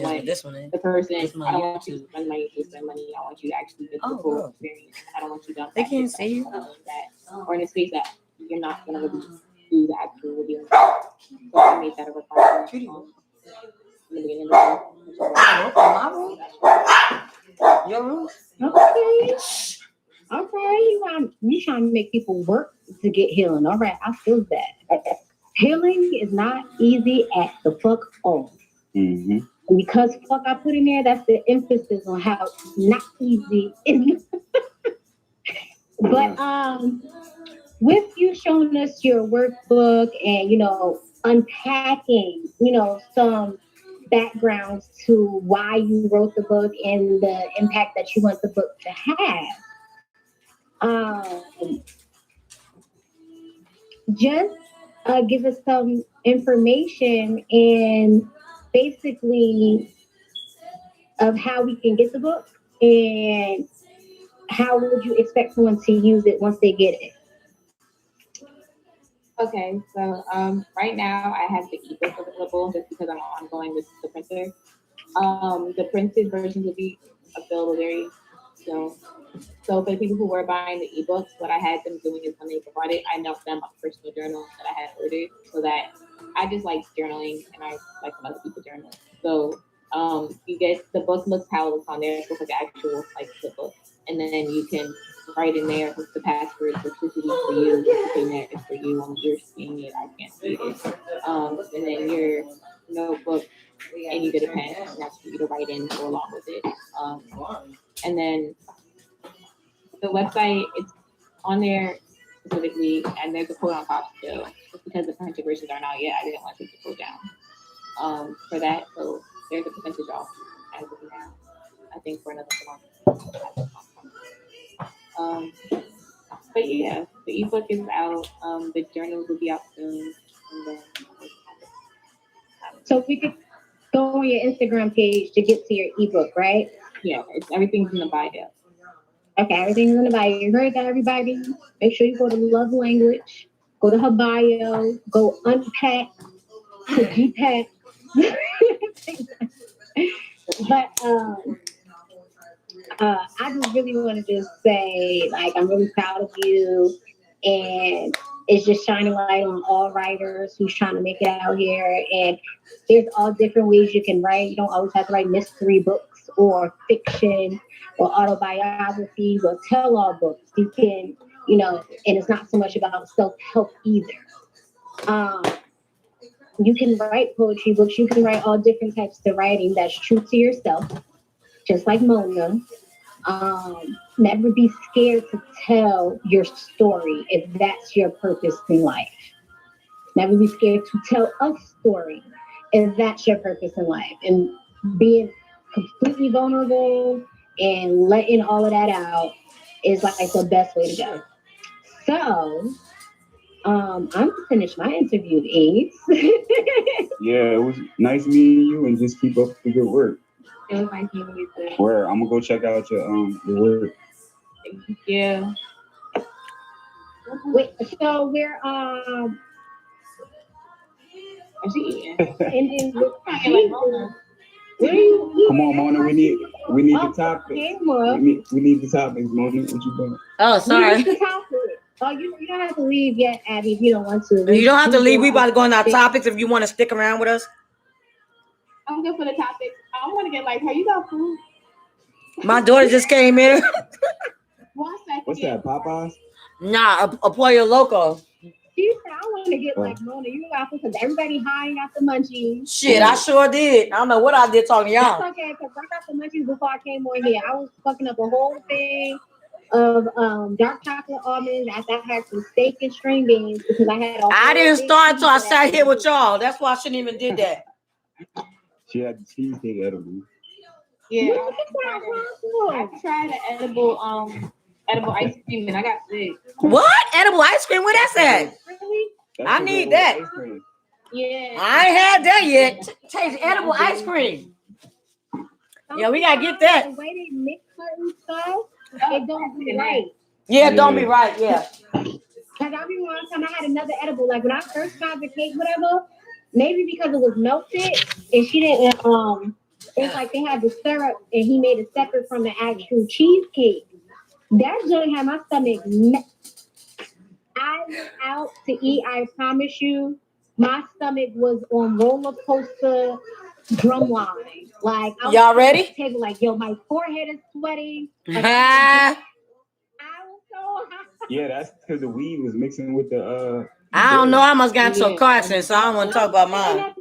is. The person, I don't want you to spend money to spend money. I want you to actually get the full experience. I don't want you to. They can't see you. Or in a space that you're not going to really do the actual reviewing. So I made that a requirement. In the beginning of my room? Your room? Okay. You trying to make people work to get healing. All right, I feel that. Healing is not easy at the fuck all. Mm-hmm. And because fuck I put in there, that's the emphasis on how not easy is. But with you showing us your workbook and unpacking, some backgrounds to why you wrote the book and the impact that you want the book to have. Just give us some information and basically of how we can get the book and how would you expect someone to use it once they get it? Okay, so right now I have the ebook available just because I'm ongoing with the printer. The printed versions will be available very soon. So for the people who were buying the ebooks, what I had them doing is when they bought it, I mailed them a personal journal that I had ordered so that I just like journaling and I like some other people journal. So you get the book looks how it looks on there. It looks like an actual like book, and then you can write in there what's the password for Tricity for you, what's in there is for you. When you're seeing it, I can't see it. And then your notebook, and you get a pen, and that's for you to write in go along with it. And then the website, it's on there specifically, and there's a code on top still. Just because the printed versions aren't out yet, I didn't want to take the code down for that. So there's a percentage off as of now. I think for another month. But yeah, the ebook is out. The journals will be out soon. And then, so we could go on your Instagram page to get to your ebook, right? yeah, everything's in the bio. Okay, everything's in the bio. You heard that, everybody? Make sure you go to Love Language, go to her bio, go unpack to GPack. But I just really want to just say, like, I'm really proud of you, and it's just shining light on all writers who's trying to make it out here. And there's all different ways you can write. You don't always have to write mystery books or fiction or autobiographies or tell-all books. You can, and it's not so much about self-help either. You can write poetry books. You can write all different types of writing that's true to yourself, just like Mona. Never be scared to tell your story if that's your purpose in life. Never be scared to tell a story if that's your purpose in life. And being completely vulnerable and letting all of that out is like the best way to go. So, I'm gonna finish my interview, Ace. Yeah, it was nice meeting you, and just keep up the good work. It was nice meeting you too. Where I'm gonna go check out your work. Yeah. Wait, so we're ending with Come on, Mona. We need the topic. We need the topics, Mona. What you doing? Oh, sorry. Oh, you don't have to leave yet, Abby, if you don't want to. You don't have to leave. We about to go on our topics if you want to stick around with us. I'm good for the topics. I want to get like, hey, you got food? My daughter just came in. 1 second. What's that, Popeyes? Nah, a Pollo Loco. She said, I want to get like Mona. You got food because everybody high got the munchies. Shit, I sure did. I don't know what I did talking to y'all. That's okay, because I got the munchies before I came on here. I was fucking up a whole thing of dark chocolate almonds. I had some steak and string beans because I had. I didn't start until I sat here with y'all. That's why I shouldn't even did that. She had the cheesecake edible. Yeah, I tried an edible ice cream and I got sick. What? Edible ice cream? Where that's at? Really? I need that. Yeah. I ain't had that yet. Taste edible ice cream. Yeah, we gotta get that. The way they mix certain stuff, it don't be right. Yeah, don't be right. Yeah. Because I remember one time I had another edible. Like when I first tried the cake, whatever, maybe because it was melted and she didn't. It's like they had the syrup and he made it separate from the actual cheesecake. That joint had my stomach. I went out to eat. I promise you, my stomach was on roller coaster drumline. Like y'all ready? Table, like yo, my forehead is sweating. Like, I was so hot. Yeah, that's because the weed was mixing with the. I don't know. I must got some car accident, so I don't want to talk about mine.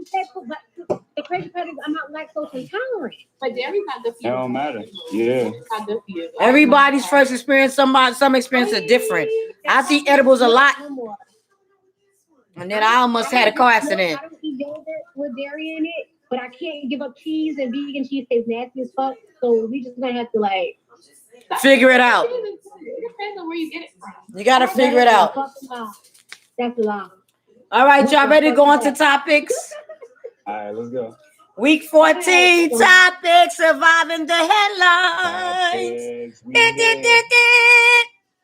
The crazy part is I'm not lactose intolerant. But dairy's not good for you. It don't matter. Yeah. It's not good for you. Everybody's first experience, some experience is different. I see edibles a lot. And then I almost had a car accident. I don't eat yogurt with dairy in it, but I can't give up cheese, and vegan cheese tastes nasty as fuck. So we just gonna have to like figure it out. It depends on where you get it from. You gotta figure it out. That's a lie. All right, y'all ready to go on to topics? All right, let's go. Week 14 topics, surviving the headlines.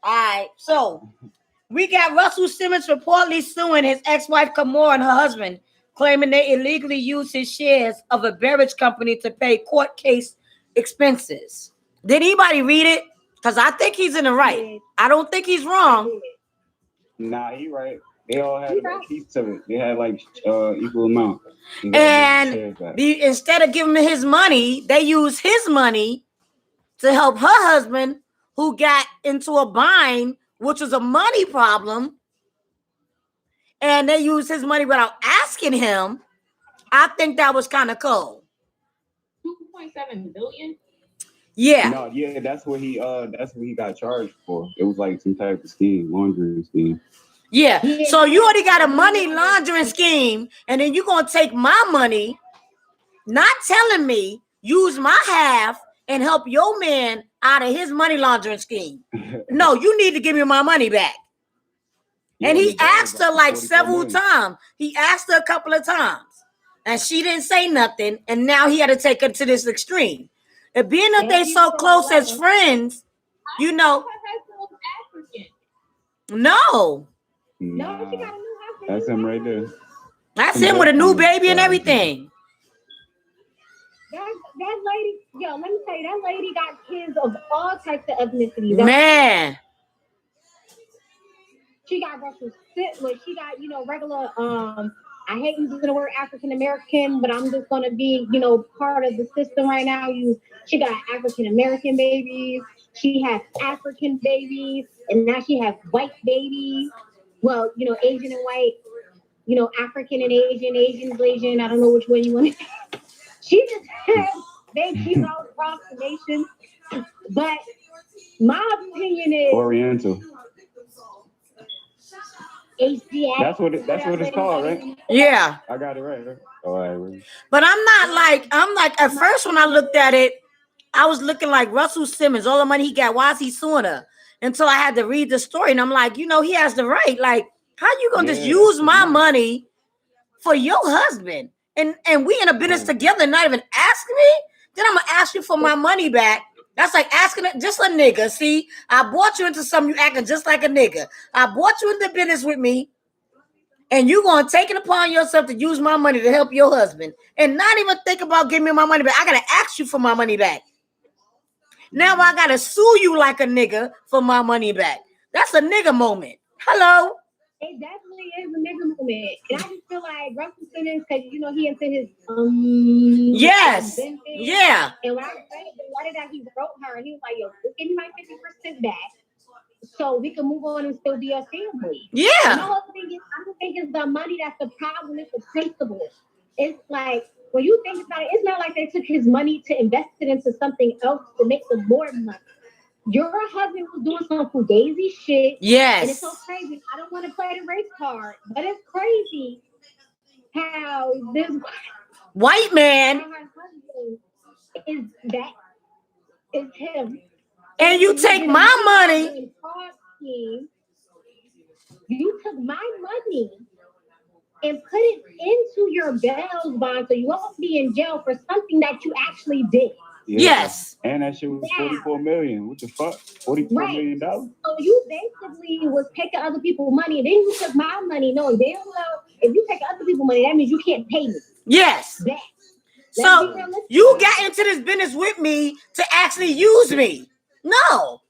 All right, so We got Russell Simmons reportedly suing his ex-wife Kamora and her husband, claiming they illegally used his shares of a beverage company to pay court case expenses. Did anybody read it? Because I think he's in the right. I don't think he's wrong. Nah, he right. They all had a piece of it. They had like equal amount. And instead of giving him his money, they used his money to help her husband, who got into a bind, which was a money problem. And they used his money without asking him. I think that was kind of cold. 2.7 billion. Yeah. No, yeah, that's what he got charged for. It was like some type of scheme, laundering scheme. Yeah. So you already got a money laundering scheme, and then you're gonna take my money, not telling me use my half and help your man out of his money laundering scheme. No, you need to give me my money back. Yeah, and he asked her like several times. He asked her a couple of times, and she didn't say nothing. And now he had to take her to this extreme. And being that they so close as friends, you know. No. No, she got a new husband. That's him right there. That's him with a new baby and everything. That lady, yo, let me tell you, that lady got kids of all types of ethnicities. Man. She got Russell Simmons. She got, regular, I hate using the word African American, but I'm just going to be, part of the system right now. She got African American babies. She has African babies. And now she has white babies. Well, Asian and white, African and Asian, Asian. I don't know which one you want to. She just has babies all across the nation. But my opinion is Oriental. HDA. That's what it's called, right? Yeah. I got it right. All right. But I'm like, at first when I looked at it, I was looking like Russell Simmons, all the money he got, why is he suing her? Until I had to read the story, and I'm like, he has the right. Like, how you gonna just use my money for your husband? And we in a business together, not even asking me? Then I'm gonna ask you for my money back. That's like asking just a nigga. See, I brought you into something, you acting just like a nigga. I brought you into business with me, and you gonna take it upon yourself to use my money to help your husband and not even think about giving me my money back. I gotta ask you for my money back. Now I gotta sue you like a nigga for my money back. That's a nigga moment. Hello. It definitely is a nigga moment. And I just feel like Russell Simmons, because he into his yes. Yeah. And when I read the letter that he wrote her, and he was like, yo, give me my 50% back so we can move on and still be a family. Yeah. And the whole thing is, I don't think it's the money that's the problem, it's the principle. It's like, when you think about it, it's not like they took his money to invest it into something else to make them more money. Your husband was doing some fugazi shit. Yes. And it's so crazy. I don't want to play the race card, but it's crazy how this white man is him. And you take my money. You took my money and put it into your bail bond so you won't be in jail for something that you actually did. Yeah. Yes. And that shit was $44 million. What the fuck? $44 million? So you basically was taking other people's money, and then you took my money, knowing damn well if you take other people's money, that means you can't pay me. Yes. Back. So you got into this business with me to actually use me. No,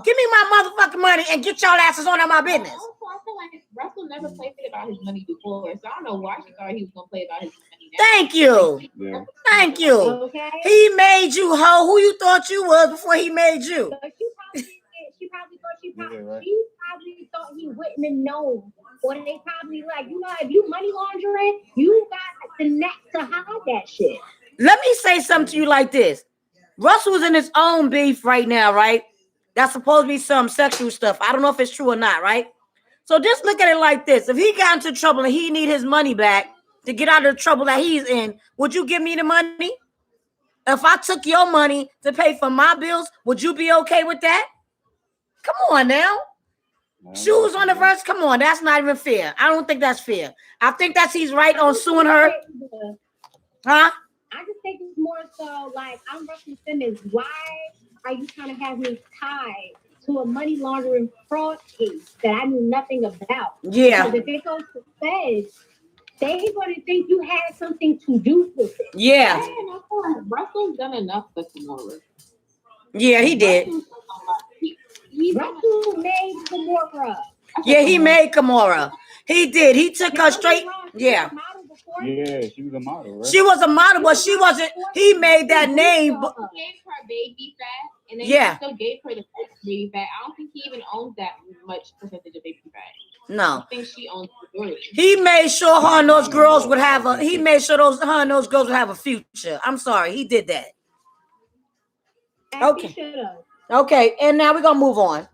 give me my motherfucking money and get y'all asses on my business. Also, I feel like Russell never played about his money before, so I don't know why she thought he was gonna play about his money now. Thank you. Yeah. Thank you. Okay. He made you hoe. Who you thought you was before he made you? But she probably thought he wouldn't have known. Or they probably like, if you money laundering, you got the knack to hide that shit. Let me say something to you like this. Russell's in his own beef right now, right? That's supposed to be some sexual stuff. I don't know if it's true or not, right? So just look at it like this. If he got into trouble and he need his money back to get out of the trouble that he's in, would you give me the money? If I took your money to pay for my bills, would you be okay with that? Come on now. Shoes on the verse. Come on. That's not even fair. I don't think that's fair. I think he's right on suing her. Huh? I just think it's more so like, I'm Russell Simmons. Why are you trying to have me tied to a money laundering fraud case that I knew nothing about. Yeah. Because if it goes to feds, they going to think you had something to do with it. Yeah. And I feel like Russell's done enough for Kimura. Yeah, he did. Russell made Kimura. Yeah, he made Kimura. He did. He took her straight. Yeah. Yeah, she was a model, right? She was a model, but she wasn't. He made that name. He gave her baby fat, and then Yeah. he still gave her the baby fat. I don't think he even owns that much percentage of baby fat. No. I think she owns the majority. He made sure her and those girls would have a. He made sure her and those girls would have a future. I'm sorry, he did that. Okay. Okay, and now we're gonna move on.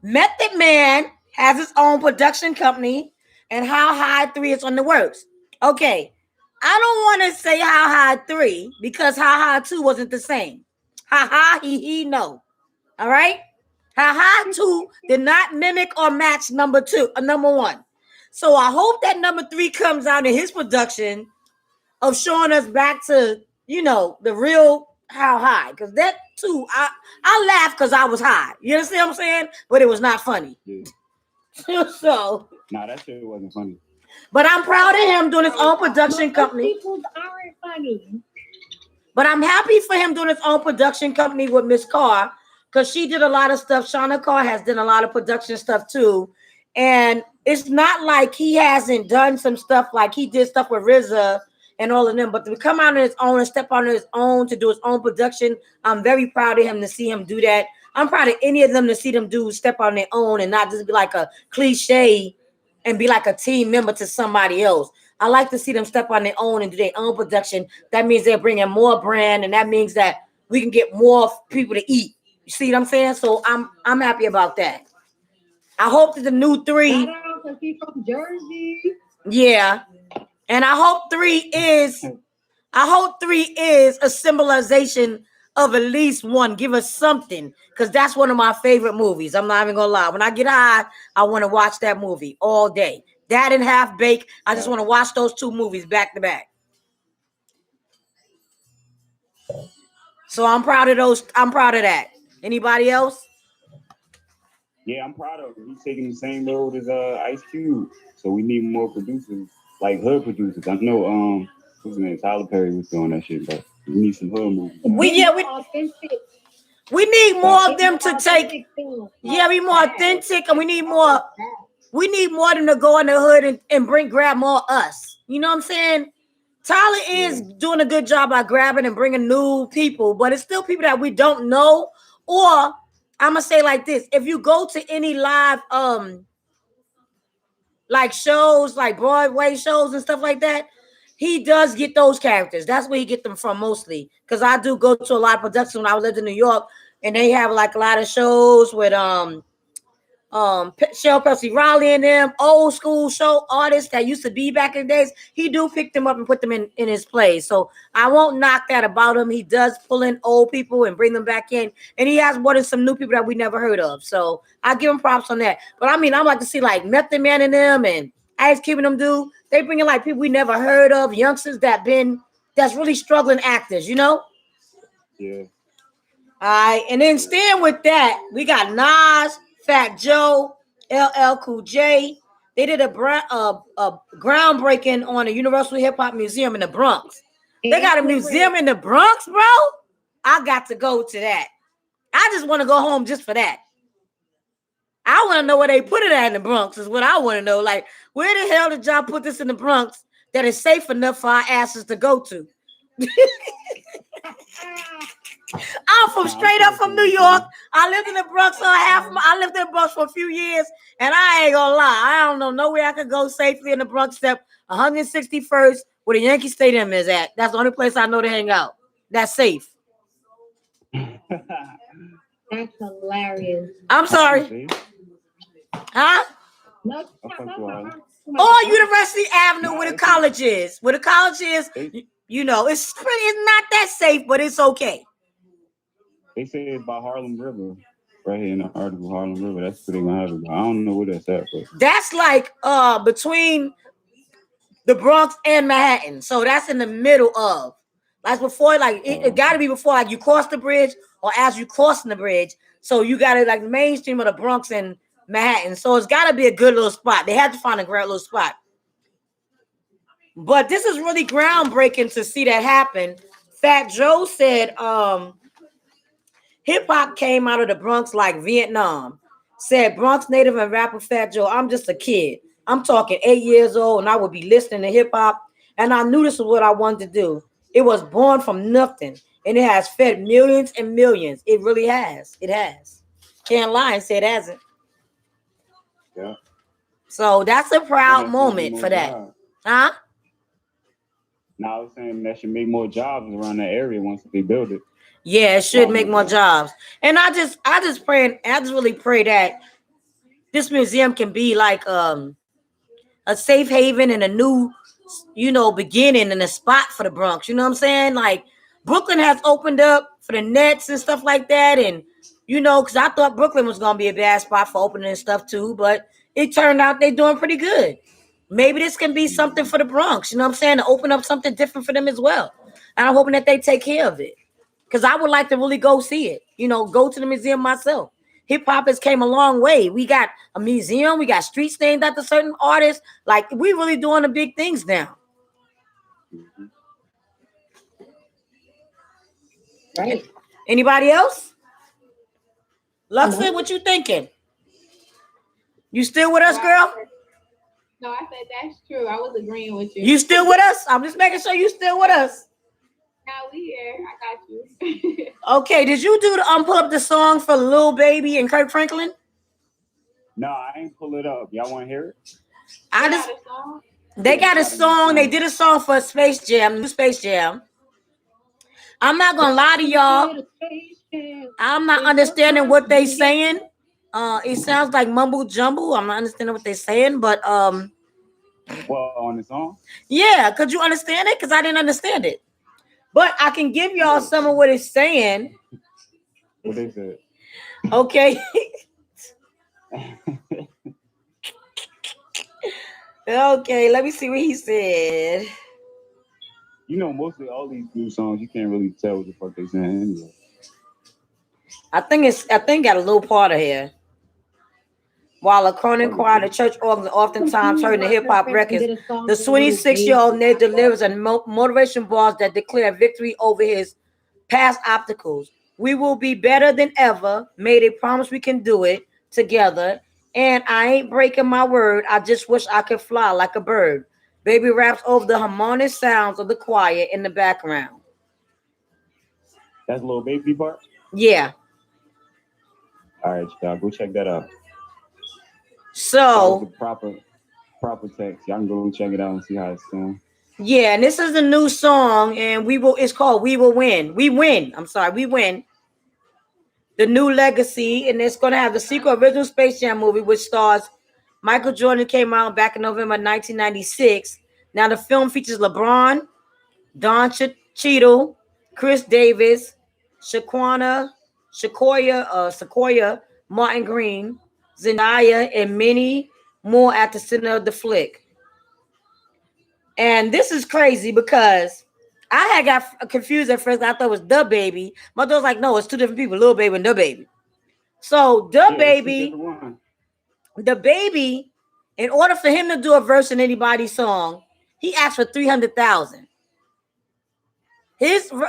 Method Man has his own production company, and How High 3 is on the works. Okay, I don't want to say How High 3 because How High 2 wasn't the same. Ha ha he no. All right. How High 2 did not mimic or match number 1. So I hope that number 3 comes out in his production of showing us back to, the real How High. Because that too, I laughed because I was high. You understand what I'm saying? But it was not funny. Yeah. So. Nah, that shit wasn't funny. But I'm proud of him doing his own production company. People aren't funny. But I'm happy for him doing his own production company with Miss Carr. Because she did a lot of stuff. Shauna Carr has done a lot of production stuff too. And it's not like he hasn't done some stuff like he did stuff with RZA and all of them. But to come out on his own and step on his own to do his own production, I'm very proud of him to see him do that. I'm proud of any of them to see them step on their own and not just be like a cliche and be like a team member to somebody else. I like to see them step on their own and do their own production. That means they're bringing more brand, and that means that we can get more people to eat. You see what I'm saying? So I'm happy about that. I hope that the new 3. Shout out to people from Jersey. Yeah. And I hope 3 is a symbolization of at least one. Give us something. Because that's one of my favorite movies. I'm not even gonna lie. When I get high, I want to watch that movie all day. That and Half Baked. I just want to watch those 2 movies back to back. So I'm proud of those. I'm proud of that. Anybody else? Yeah, I'm proud of him. He's taking the same road as Ice Cube. So we need more producers, like hood producers. I know what's his name? Tyler Perry was doing that shit, but we need some hood movies. We need more of them to take. Yeah, we more authentic, and we need more. We need more of them to go in the hood and grab more us. You know what I'm saying? Tyler is doing a good job by grabbing and bringing new people, but it's still people that we don't know. Or I'm gonna say like this: if you go to any live like shows, like Broadway shows and stuff like that, he does get those characters. That's where he get them from mostly. Because I do go to a lot of productions when I lived in New York, and they have like a lot of shows with Cheryl Percy Riley and them old school show artists that used to be back in the days. He do pick them up and put them in his place. So I won't knock that about him. He does pull in old people and bring them back in, and he has brought in some new people that we never heard of. So I give him props on that. But I mean, I like to see like Method Man and them and Ice Cube and them do. They bring in like people we never heard of, youngsters that's really struggling actors, you know? Yeah. All right, and then staying with that, we got Nas, Fat Joe, LL Cool J. They did a groundbreaking on a Universal Hip Hop Museum in the Bronx. They got a museum in the Bronx, bro. I got to go to that. I just want to go home just for that. I want to know where they put it at in the Bronx is what I want to know. Like, where the hell did y'all put this in the Bronx that is safe enough for our asses to go to? I'm from straight up from New York. I lived in the Bronx I lived in the Bronx for a few years, and I ain't gonna lie. I don't know nowhere I could go safely in the Bronx except 161st, where the Yankee Stadium is at. That's the only place I know to hang out. That's safe. That's hilarious. I'm sorry. Huh? No, or University Avenue, where the college is. Where the college is, you know, it's not that safe, but it's okay. They say it's by Harlem River, right here in the article. Harlem River. That's where they're gonna have it. I don't know where that's at, but that's like between the Bronx and Manhattan. So that's in the middle of. Like before, like it got to be before like you cross the bridge or as you crossing the bridge. So you got it like the mainstream of the Bronx and Manhattan. So it's got to be a good little spot. They had to find a great little spot. But this is really groundbreaking to see that happen. Fat Joe said, hip hop came out of the Bronx like Vietnam. Said Bronx native and rapper Fat Joe, I'm just a kid. I'm talking 8 years old and I would be listening to hip hop. And I knew this was what I wanted to do. It was born from nothing. And it has fed millions and millions. It really has. It has. Can't lie and say it hasn't. Yeah. So that's a proud moment for that. Jobs. Huh? Now I was saying that should make more jobs around that area once they build it. Yeah, it should make more jobs. And I just really pray that this museum can be like a safe haven and a new, beginning and a spot for the Bronx. You know what I'm saying? Like Brooklyn has opened up for the Nets and stuff like that. And, because I thought Brooklyn was going to be a bad spot for opening and stuff too. But it turned out they're doing pretty good. Maybe this can be something for the Bronx. You know what I'm saying? To open up something different for them as well. And I'm hoping that they take care of it. Because I would like to really go see it. Go to the museum myself. Hip hop has came a long way. We got a museum. We got streets named after certain artists. Like, we really doing the big things now. Right. Anybody else? Luxie, what you thinking? You still with us, girl? No, I said that's true. I was agreeing with you. You still with us? I'm just making sure you still with us. Now we here. I got you. Okay, did you do the pull up the song for Lil Baby and Kirk Franklin? No, I ain't pull it up. Y'all want to hear it? They got a song. They did a song for Space Jam, new Space Jam. I'm not gonna lie to y'all. I'm not understanding what they saying. It sounds like mumble jumble. I'm not understanding what they're saying, but Well, on the song? Yeah, could you understand it? Because I didn't understand it. But I can give y'all some of what it's saying. What they said? Okay. Okay, let me see what he said. Mostly all these new songs, you can't really tell what the fuck they saying anyway. I think got a little part of here. While a chronic choir, the church organs are oftentimes heard in the hip hop records, the 26-year-old Nate delivers a motivation bars that declare victory over his past obstacles. We will be better than ever. Made a promise we can do it together. And I ain't breaking my word. I just wish I could fly like a bird. Baby raps over the harmonious sounds of the choir in the background. That's Lil Baby part? Yeah. All right, y'all go check that out. So proper text. Y'all can go check it out and see how it sounds. Yeah, and this is a new song, and it's called We Will Win. We Win. We win. The new legacy, and it's gonna have the sequel original Space Jam movie, which stars Michael Jordan, came out back in November 1996. Now the film features LeBron, Don Cheadle, Chris Davis, Sequoia, Martin Green, Zendaya, and many more at the center of the flick. And this is crazy because I had got confused at first. I thought it was the baby. My daughter's like, no, it's two different people, Lil Baby and the baby. So the baby, in order for him to do a verse in anybody's song, he asked for $300,000.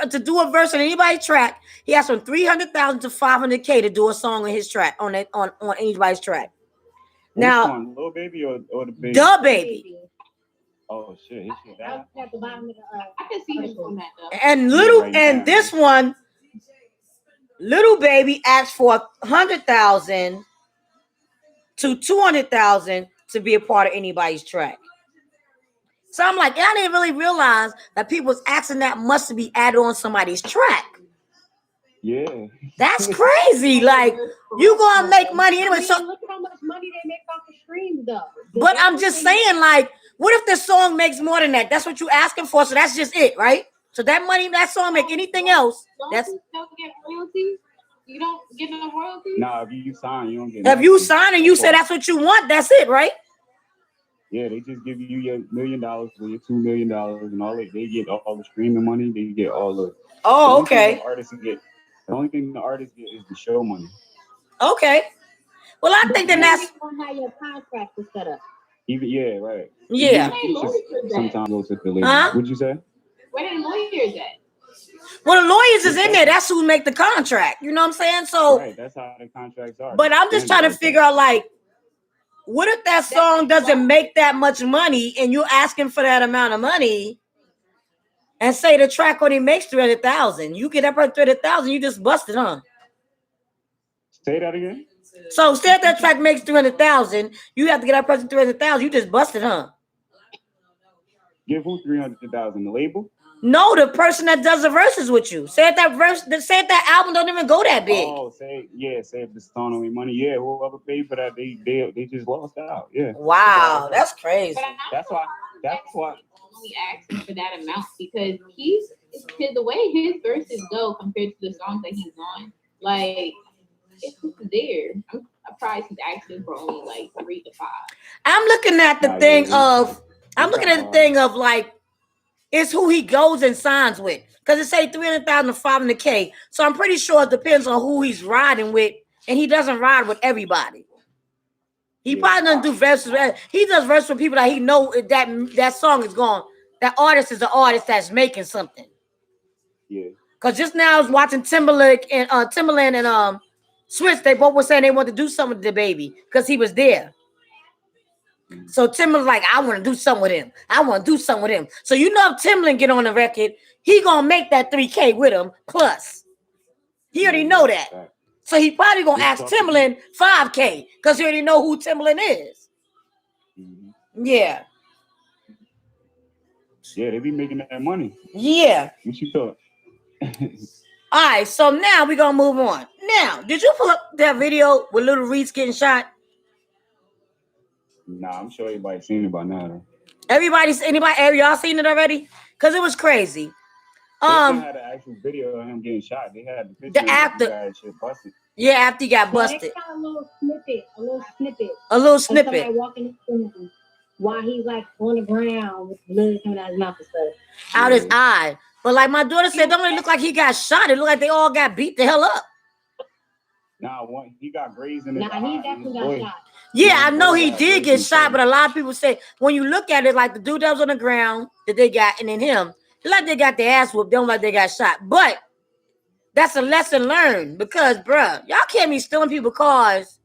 To do a verse on anybody's track, he asked from $300,000 to $500K to do a song on his track on anybody's track. Now, Lil Baby or the baby? The baby. Oh shit! At the bottom of the, I can see him doing that though. And this one, Little Baby asked for $100,000 to $200,000 to be a part of anybody's track. So I'm like, I didn't really realize that people was asking that much to be added on somebody's track. Yeah, that's crazy. Like, you gonna make money anyway. So look how much money they make off the streams, though. But I'm just saying, like, what if the song makes more than that? That's what you asking for, so that's just it, right? So that money, that song, make anything else. That's don't get royalties. You don't get no royalties. Nah, if you sign, you don't get. If you sign and you say that's what you want, that's it, right? Yeah, they just give you your $1 million or your $2 million and all that. They get all the streaming money. They get all the. Oh, okay. The only thing the artists get is the show money. Okay. Well, I think then that's on how your contract is set up. Even right. Yeah. Sometimes go to the label. Huh? What'd you say? Where the lawyers at? Well, the lawyers is in there. That's who make the contract. You know what I'm saying? So right, that's how the contracts are. But I'm just trying to figure out, like, what if that song doesn't make that much money and you're asking for that amount of money? And say the track only makes 300,000. You get up for 300,000, you just busted, huh? Say that again. So say if that track makes 300,000, you have to get up for 300,000. You just busted, huh? Give who 300,000? The label? No, the person that does the verses with you. Say if that album don't even go that big. Oh, say if the song only money. Yeah, whoever paid for that, they just lost out. Yeah. Wow, that's crazy. That's why. Only asking for that amount because the way his verses go compared to the songs that he's on, like it's there. I'm surprised he's asking for only like 3 to 5. I'm looking at the thing of like it's who he goes and signs with. Because it say 300,000 to 500K. So I'm pretty sure it depends on who he's riding with, and he doesn't ride with everybody. He probably doesn't do verses. He does verses for people that he know that song is going. That artist is an artist that's making something. Yeah. Because just now I was watching Timberland and Switch. They both were saying they want to do something with the baby because he was there. So Timberland's like, I want to do something with him. I want to do something with him. So you know if Timberland get on the record, he gonna make that 3K with him plus. He already know that. So he probably gonna ask Timberland 5K because he already know who Timberland is. Mm-hmm. Yeah. Yeah, they be making that money. Yeah. What you thought? All right, so now we're gonna move on. Now, did you pull up that video with Little Reese getting shot? Nah, I'm sure everybody's seen it by now. Have y'all seen it already? Because it was crazy. They had an actual video of him getting shot. They had the picture. The actor. That shit busted. Yeah, after he got busted. They got a little snippet. A little snippet. Somebody walking in while he's like on the ground with blood coming out his mouth and stuff. Out his eye. But like my daughter said, don't really look like he got shot. It looked like they all got beat the hell up. Nah, he got grazed in his eye. He definitely got shot. Yeah, I know he did get shot, but a lot of people say when you look at it, like the dude that was on the ground that they got, and then him, it's like they got their ass whooped. They don't like they got shot. But that's a lesson learned because, bruh, y'all can't be stealing people's cars.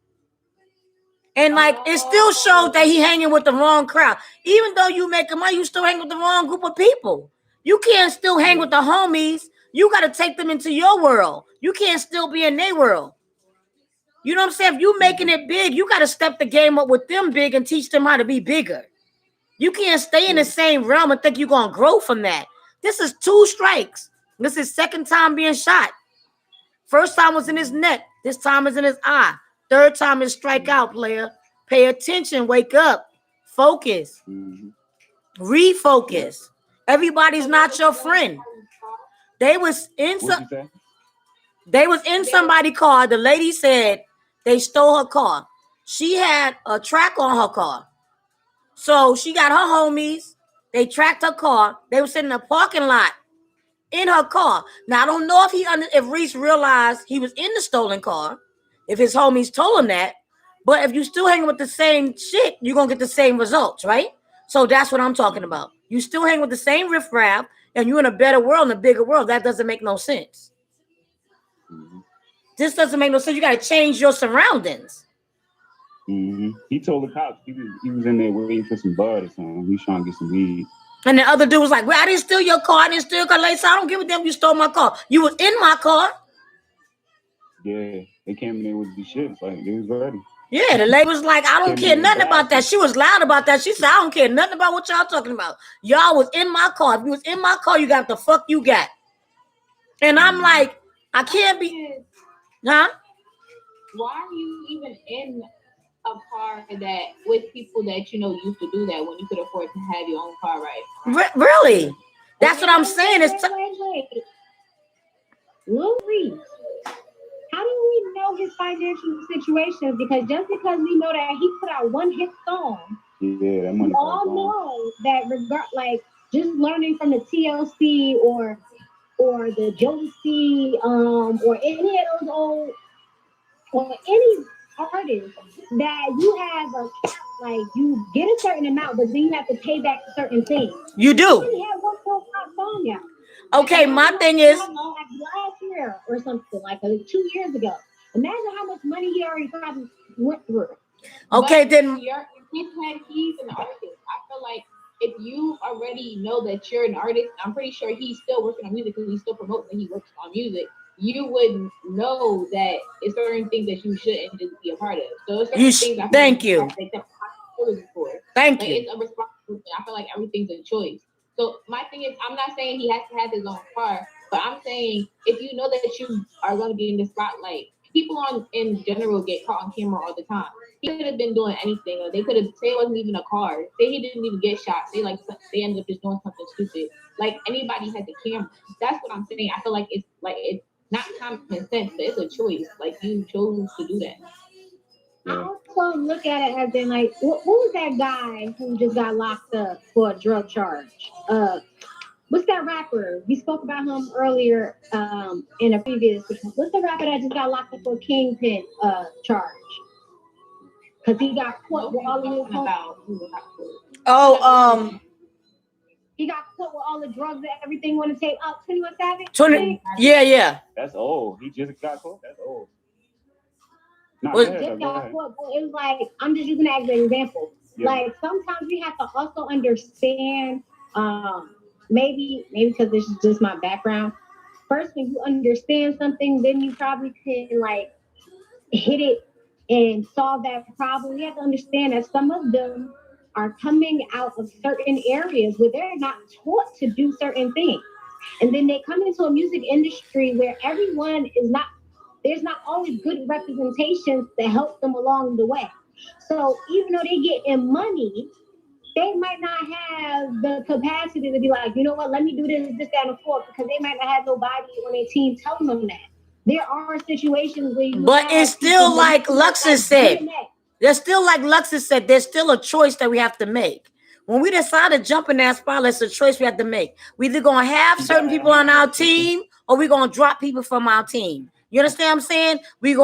And like it still shows that he hanging with the wrong crowd. Even though you make money, you still hang with the wrong group of people. You can't still hang with the homies. You got to take them into your world. You can't still be in their world. You know what I'm saying? If you making it big, you got to step the game up with them big and teach them how to be bigger. You can't stay in the same realm and think you're going to grow from that. This is 2 strikes. This is second time being shot. First time was in his neck. This time is in his eye. Third time is strike out, player. Pay attention. Wake up. Focus. Refocus. Everybody's not your friend. They was in somebody's car. The lady said they stole her car. She had a track on her car. So she got her homies. They tracked her car. They were sitting in a parking lot in her car. Now, I don't know if Reese realized he was in the stolen car, if his homies told him that. But if you still hanging with the same shit, you're going to get the same results, right? So that's what I'm talking about. You still hang with the same riffraff, and you're in a better world, in a bigger world. That doesn't make no sense. This doesn't make no sense. You got to change your surroundings. He told the cops he was in there waiting for some bud or something. He was trying to get some weed. And the other dude was like, well, I didn't steal your car. I didn't steal your car. Lady said, I don't give a damn if you stole my car. You was in my car. Yeah, they came in there with these shits. Like, they was ready. Yeah, the lady was like, I don't care nothing about that. She was loud about that. She said, I don't care nothing about what y'all talking about. Y'all was in my car. If you was in my car, you got the fuck you got. And I'm like, I can't be. Huh? Why are you even in a car that with people that you know used to do that when you could afford to have your own car, right? Really? That's what I'm saying. Wait. Lil Reese, how do we know his financial situations? Because just because we know that he put out one hit song, that money. We all know that just learning from the TLC or the Josie or any of those old or any artist that you have a cap, like you get a certain amount, but then you have to pay back certain things. You He do. only had one full pop song out. Okay, Imagine my how thing much is, money, like last year or something, like 2 years ago. Imagine how much money he already probably went through. okay, But then he's an artist. I feel like if you already know that you're an artist, I'm pretty sure he's still working on music because he's still promoting that he works on music. You would know that it's certain things that you shouldn't just be a part of. So it's certain things I feel thank like you. have to take responsibility for. Thank Like you. it's a responsibility. I feel like everything's a choice. So my thing is, I'm not saying he has to have his own car, but I'm saying if you know that you are going to be in the spotlight, people in general get caught on camera all the time. He could have been doing anything, or they could have say it wasn't even a car. Say he didn't even get shot. Say like they ended up just doing something stupid. Like anybody has a camera. That's what I'm saying. I feel like it's not common sense, but it's a choice. Like you chose to do that. I also look at it as in like, what was that guy who just got locked up for a drug charge? What's that rapper? We spoke about him earlier in a previous. What's the rapper that just got locked up for a kingpin charge? Because he got caught with all of his. He got caught with all the drugs and everything. Want to take out 21 Savage? Yeah. That's old. He just got caught. That's old. Got caught. It was like, I'm just using that as an example. Yeah. Like sometimes we have to also understand. Maybe because this is just my background. First, when you understand something, then you probably can like hit it and solve that problem. You have to understand that some of them are coming out of certain areas where they're not taught to do certain things. And then they come into a music industry where everyone is not, there's not always good representations to help them along the way. So even though they get in money, they might not have the capacity to be like, you know what, let me do this, that, and fourth, because they might not have nobody on their team telling them that. There are situations where you but it's still like Luxus said. There's still like Luxus said, there's still a choice that we have to make. When we decide to jump in that spot, it's a choice we have to make. We either gonna have certain people on our team or we're gonna drop people from our team. You understand what I'm saying? We're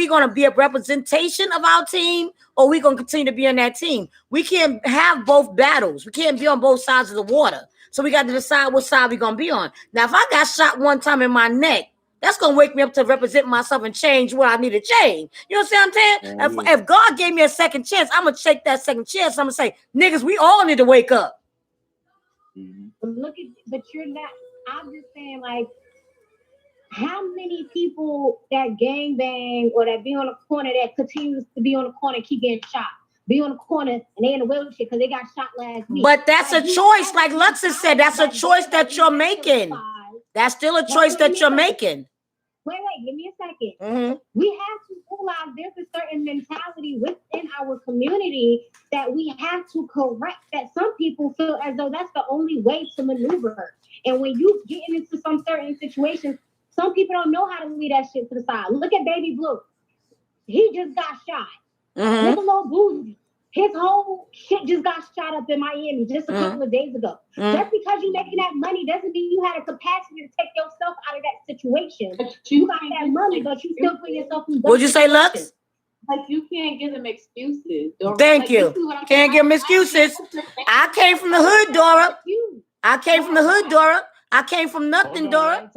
gonna be a representation of our team or we're gonna continue to be on that team. We can't have both battles. We can't be on both sides of the water. So we got to decide what side we're gonna be on. Now, if I got shot one time in my neck, that's gonna wake me up to represent myself and change what I need to change. You know what I'm saying? If God gave me a second chance, I'm gonna take that second chance. I'm gonna say, niggas, we all need to wake up. But you're not. I'm just saying, like, how many people that gangbang or that be on a corner that continues to be on the corner keep getting shot? Be on the corner and they in a wheelchair because they got shot last week. But that's like, a choice, like Luxus said. That's a choice that you're making. That's still a choice that you're making. Wait, give me a second. Mm-hmm. We have to realize there's a certain mentality within our community that we have to correct, that some people feel as though that's the only way to maneuver. And when you get into some certain situations, some people don't know how to leave that shit to the side. Look at Baby Blue. He just got shot. Mm-hmm. Look at Lil Boozy. His whole shit just got shot up in Miami just a couple of days ago. Just because you're making that money doesn't mean you had a capacity to take yourself out of that situation. But you got that money, but you still put yourself in. What'd you say, Lux? Like you can't give them excuses. Dora. Thank you. Can't give them excuses. I came from the hood, Dora. I came from the hood, Dora. I came from nothing, Dora.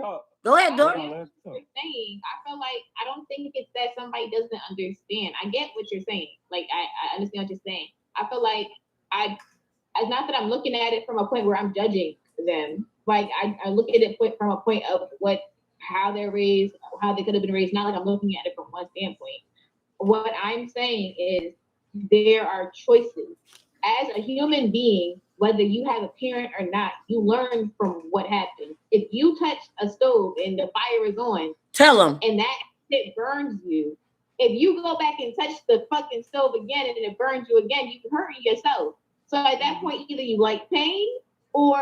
Go ahead, Dora. I feel like I don't think it's that somebody doesn't understand. I get what you're saying. Like I understand what you're saying. I feel like it's not that I'm looking at it from a point where I'm judging them. Like I look at it from a point of how they're raised, how they could have been raised. Not like I'm looking at it from one standpoint. What I'm saying is there are choices. As a human being, whether you have a parent or not, you learn from what happened. If you touch a stove and the fire is on, tell them, and that shit burns you. If you go back and touch the fucking stove again and it burns you again, you hurting yourself. So at that point, either you like pain or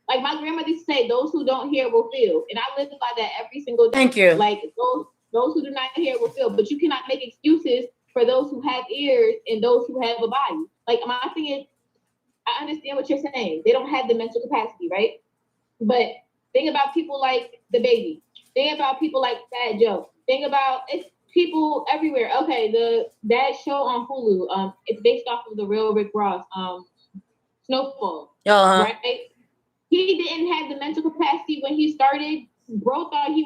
like my grandmother used to say, those who don't hear will feel. And I live by that every single day. Thank you. Like those who do not hear will feel. But you cannot make excuses for those who have ears and those who have a body. Like my thing is, I understand what you're saying. They don't have the mental capacity, right? But think about people like the baby. Think about people like Fat Joe. Think about people everywhere. Okay, that show on Hulu, it's based off of the real Rick Ross, Snowfall. Right? He didn't have the mental capacity when he started. Bro thought he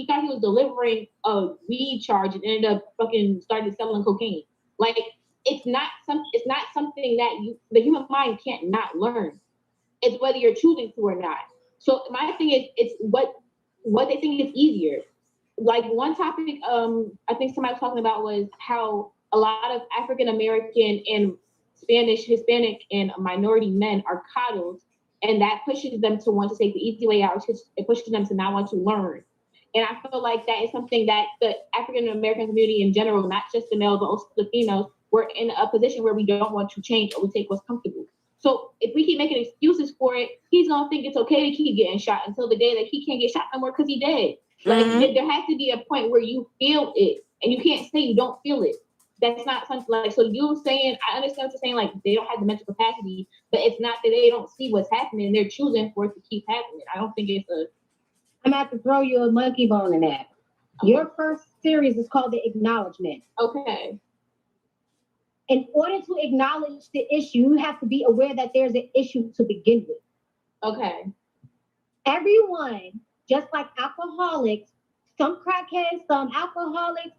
thought he was delivering a weed charge and ended up fucking started selling cocaine. Like it's not something that the human mind can't not learn. It's whether you're choosing to or not. So my thing is, it's what they think is easier. Like one topic, I think somebody was talking about was how a lot of African American and Spanish, Hispanic, and minority men are coddled, and that pushes them to want to take the easy way out. It pushes them to not want to learn. And I feel like that is something that the African American community in general, not just the males, but also the females, we're in a position where we don't want to change or we take what's comfortable. So if we keep making excuses for it, he's gonna think it's okay to keep getting shot until the day that he can't get shot no more because he dead. Like there has to be a point where you feel it, and you can't say you don't feel it. That's not something like, so you saying, I understand what you're saying, like they don't have the mental capacity, but it's not that they don't see what's happening. They're choosing for it to keep happening. I don't think it's I'm gonna have to throw you a monkey bone in that. Your first series is called The Acknowledgement. Okay. In order to acknowledge the issue, you have to be aware that there's an issue to begin with. Okay. Everyone, just like alcoholics, some crackheads, some alcoholics,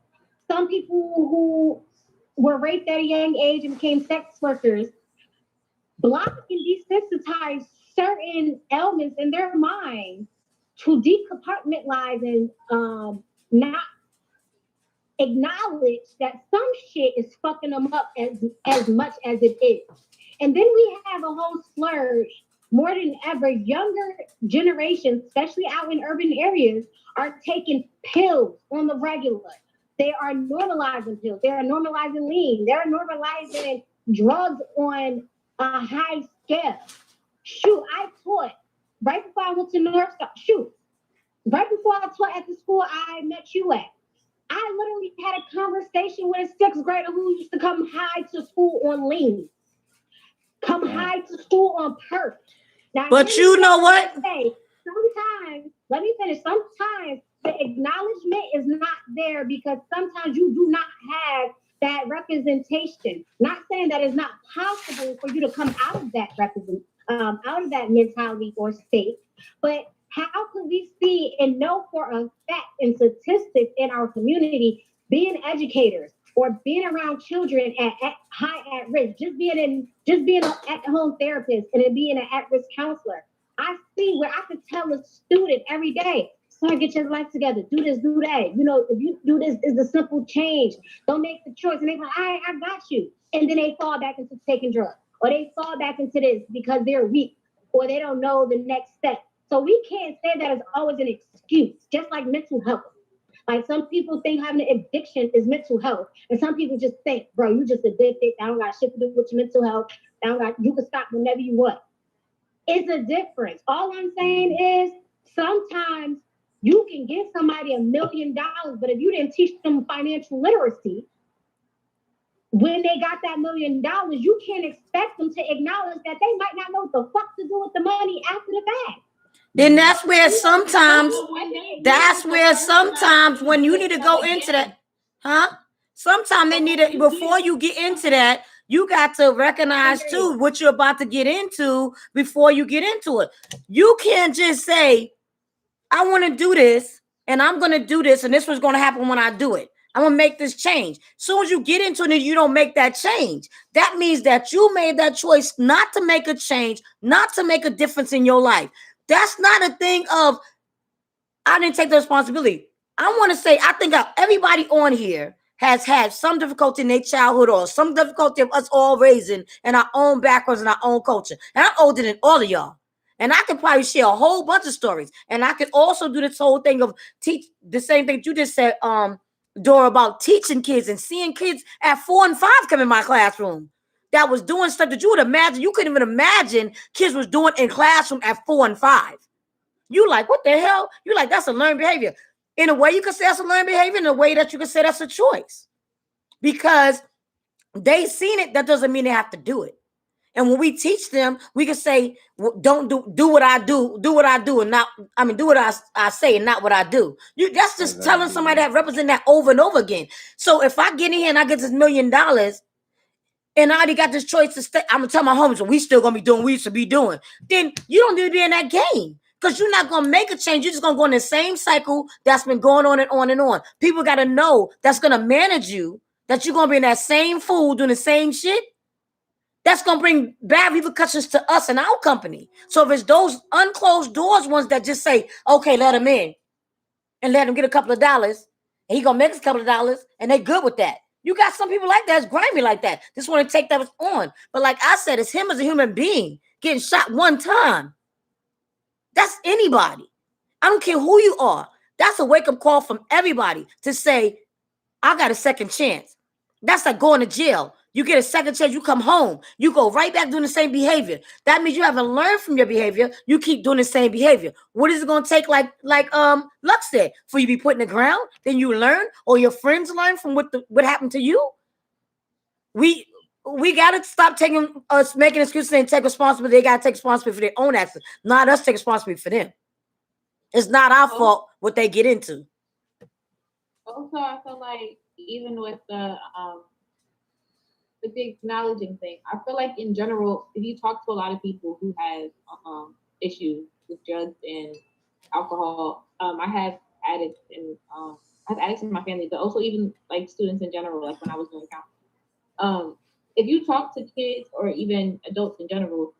some people who were raped at a young age and became sex workers, block and desensitize certain elements in their mind to decompartmentalize and not acknowledge that some shit is fucking them up as much as it is. And then we have a whole splurge, more than ever, younger generations, especially out in urban areas, are taking pills on the regular. They are normalizing pills. They are normalizing lean. They're normalizing drugs on a high scale. Shoot, I taught right before I went to North Star. Shoot, right before I taught at the school I met you at. I literally had a conversation with a sixth grader who used to come high to school on lean, come high to school on perk. Now, but you know what? Sometimes, let me finish. Sometimes the acknowledgement is not there because sometimes you do not have that representation. Not saying that it's not possible for you to come out of that out of that mentality or state, but how can we see and know for a fact and statistics in our community, being educators or being around children at high at risk, just being an at-home therapist and then being an at-risk counselor? I see where I could tell a student every day, "Son, get your life together. Do this, do that. You know, if you do this, it's a simple change. Don't make the choice." And they go, I got you. And then they fall back into taking drugs, or they fall back into this because they're weak, or they don't know the next step. So we can't say that it's always an excuse, just like mental health. Like some people think having an addiction is mental health. And some people just think, bro, you just addicted. I don't got shit to do with your mental health. You can stop whenever you want. It's a difference. All I'm saying is sometimes you can give somebody $1 million, but if you didn't teach them financial literacy, when they got that $1 million, you can't expect them to acknowledge that they might not know what the fuck to do with the money after the fact. Then that's where sometimes when you need to go into that, sometimes they need to, before you get into that, you got to recognize too what you're about to get into before you get into it. You can't just say, I want to do this and I'm going to do this and this was going to happen when I do it. I'm going to make this change. As soon as you get into it and you don't make that change, that means that you made that choice not to make a change, not to make a difference in your life. That's not a thing of, I didn't take the responsibility. I want to say, I think everybody on here has had some difficulty in their childhood or some difficulty of us all raising in our own backgrounds and our own culture. And I'm older than all of y'all. And I could probably share a whole bunch of stories. And I could also do this whole thing of teach the same thing you just said, Dora, about teaching kids and seeing kids at 4 and 5 come in my classroom that was doing stuff that you would imagine, you couldn't even imagine kids was doing in classroom at 4 and 5. You like, what the hell? You like, that's a learned behavior. In a way, you could say that's a learned behavior. In a way that you could say that's a choice. Because they seen it, that doesn't mean they have to do it. And when we teach them, we can say, don't do what I do, do what I do, and not, do what I say and not what I do. That's just telling somebody that represent that over and over again. So if I get in here and I get this $1 million and I already got this choice to stay, I'm gonna tell my homies, we still gonna be doing what we used to be doing. Then you don't need to be in that game. Because you're not gonna make a change. You're just gonna go in the same cycle that's been going on and on and on. People gotta know that's gonna manage you, that you're gonna be in that same food doing the same shit. That's going to bring bad repercussions to us and our company. So if it's those unclosed doors ones that just say, okay, let him in and let him get a couple of dollars and he going to make us a couple of dollars and they good with that. You got some people like that, it's grimy like that. Just want to take that on. But like I said, it's him as a human being getting shot one time. That's anybody. I don't care who you are. That's a wake-up call from everybody to say, I got a second chance. That's like going to jail. You get a second chance, you come home. You go right back doing the same behavior. That means you haven't learned from your behavior. You keep doing the same behavior. What is it going to take, like Lux said, for you to be put in the ground? Then you learn, or your friends learn from what happened to you? We got to stop making excuses and take responsibility. They got to take responsibility for their own actions, not us take responsibility for them. It's not our fault what they get into. Also, I feel like even with the acknowledging thing, I feel like in general, if you talk to a lot of people who have issues with drugs and alcohol, I have addicts and I have addicts in my family, but also even like students in general, like when I was doing counseling. If you talk to kids or even adults in general,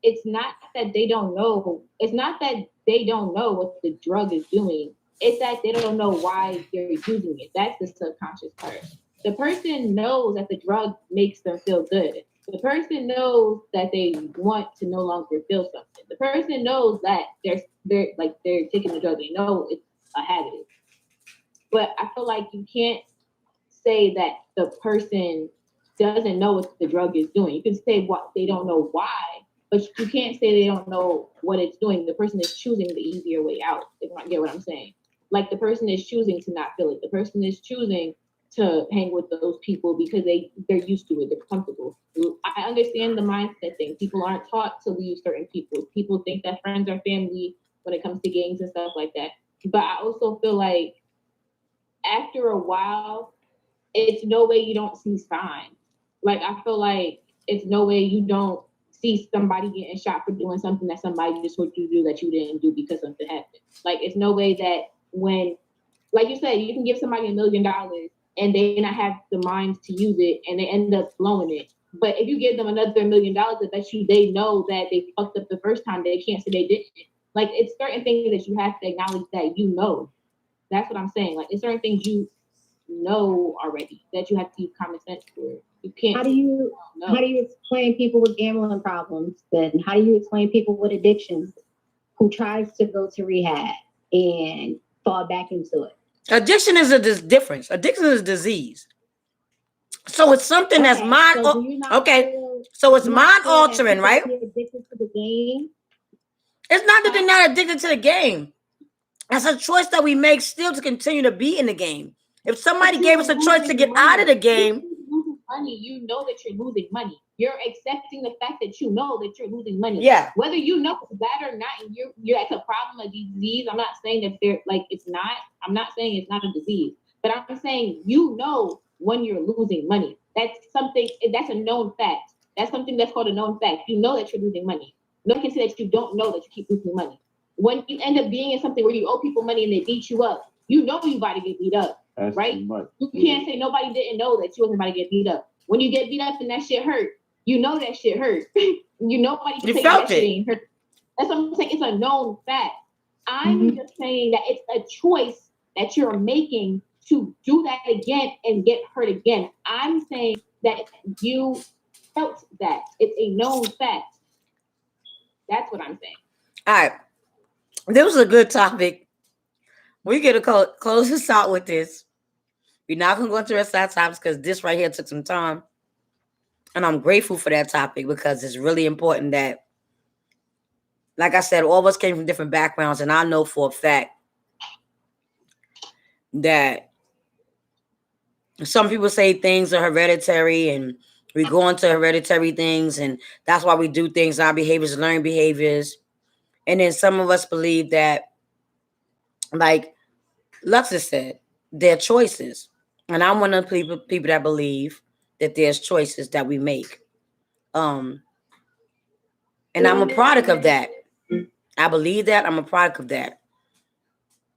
it's not that they don't know. It's not that they don't know what the drug is doing. It's that they don't know why they're using it. That's the subconscious part. The person knows that the drug makes them feel good. The person knows that they want to no longer feel something. The person knows that they're taking the drug. They know it's a habit. But I feel like you can't say that the person doesn't know what the drug is doing. You can say what they don't know why, but you can't say they don't know what it's doing. The person is choosing the easier way out, if you get what I'm saying. Like the person is choosing to not feel it. The person is choosing to hang with those people because they're used to it. They're comfortable. I understand the mindset thing. People aren't taught to leave certain people. People think that friends are family when it comes to gangs and stuff like that. But I also feel like after a while, it's no way you don't see signs. Like I feel like it's no way you don't see somebody getting shot for doing something that somebody just told you to do that you didn't do because something happened. Like it's no way that when, like you said, you can give somebody $1 million and they not have the mind to use it and they end up blowing it. But if you give them another $1 million, I bet you they know that they fucked up the first time. They can't say they didn't. Like it's certain things that you have to acknowledge that you know. That's what I'm saying. Like it's certain things you know already that you have to use common sense for. You can't. How do you explain people with gambling problems? Then how do you explain people with addictions who tries to go to rehab and fall back into it? Addiction is a difference. Addiction is a disease. So it's something that's mind. So it's mind altering, right? Addicted to the game. It's not that they're not addicted to the game. That's a choice that we make still to continue to be in the game. If somebody gave us a choice to get out of the game, money, you know that you're losing money. You're accepting the fact that you know that you're losing money. Yeah. Whether you know that or not, and you're at a problem, a disease. I'm not saying that they're like it's not. I'm not saying it's not a disease, but I'm saying you know when you're losing money. That's something. That's a known fact. That's something that's called a known fact. You know that you're losing money. No one can say that you don't know that you keep losing money. When you end up being in something where you owe people money and they beat you up, you know you about to get beat up. That's right? You can't say nobody didn't know that you wasn't about to get beat up. When you get beat up and that shit hurt, you know that shit hurt. You know nobody can say that shit ain't hurt. That's what I'm saying. It's a known fact. I'm just saying that it's a choice that you're making to do that again and get hurt again. I'm saying that you felt that. It's a known fact. That's what I'm saying. All right. This was a good topic. We get to close this out with this. We're not going to go into the rest of our topics because this right here took some time. And I'm grateful for that topic because it's really important that, like I said, all of us came from different backgrounds. And I know for a fact that some people say things are hereditary and We go into hereditary things, and that's why we do things. Our behaviors, learn behaviors, and then some of us believe that, like Lux has said, they're choices, and I'm one of the people that believe that there's choices that we make. Um, and I'm a product of that. I believe that I'm a product of that.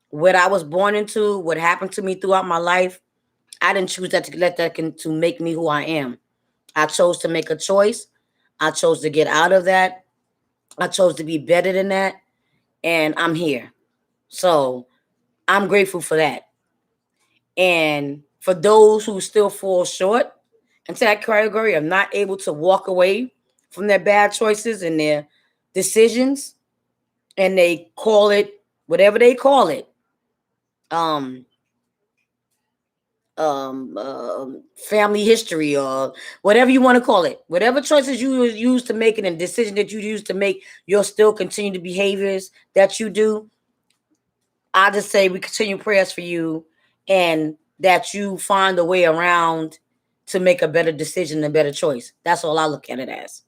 What I was born into, what happened to me throughout my life, I didn't choose that to let that to make me who I am. I chose to make a choice. I chose to get out of that. I chose to be better than that, and I'm here. So I'm grateful for that. And for those who still fall short into that category of not able to walk away from their bad choices and their decisions, and they call it whatever they call it, um, family history or whatever you want to call it, whatever choices you use to make it and decision that you use to make your still continue the behaviors that you do. I just say we continue prayers for you, and that you find a way around to make a better decision, a better choice. That's all I look at it as.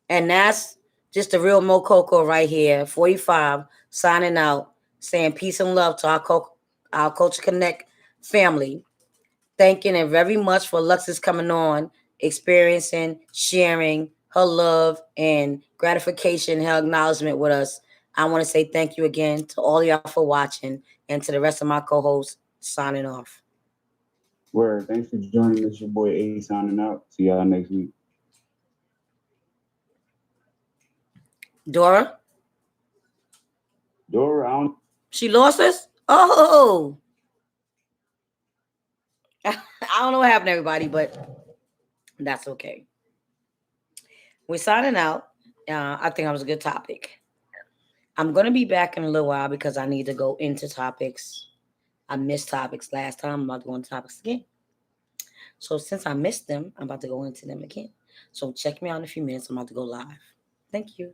And that's just the real Mo Coco right here, 45, signing out, saying peace and love to our Culture Connect family. Thanking her very much for Luxus coming on, experiencing, sharing her love and gratification, her acknowledgement with us. I want to say thank you again to all y'all for watching, and to the rest of my co-hosts, signing off. Word. Thanks for joining us. Your boy A signing out. See y'all next week. Dora? Dora, I don't. She lost us? Oh! I don't know what happened to everybody, but that's okay. We're signing out. I think that was a good topic. I'm going to be back in a little while because I need to go into topics. I missed topics last time. I'm about to go into topics again. So since I missed them, I'm about to go into them again. So check me out in a few minutes. I'm about to go live. Thank you.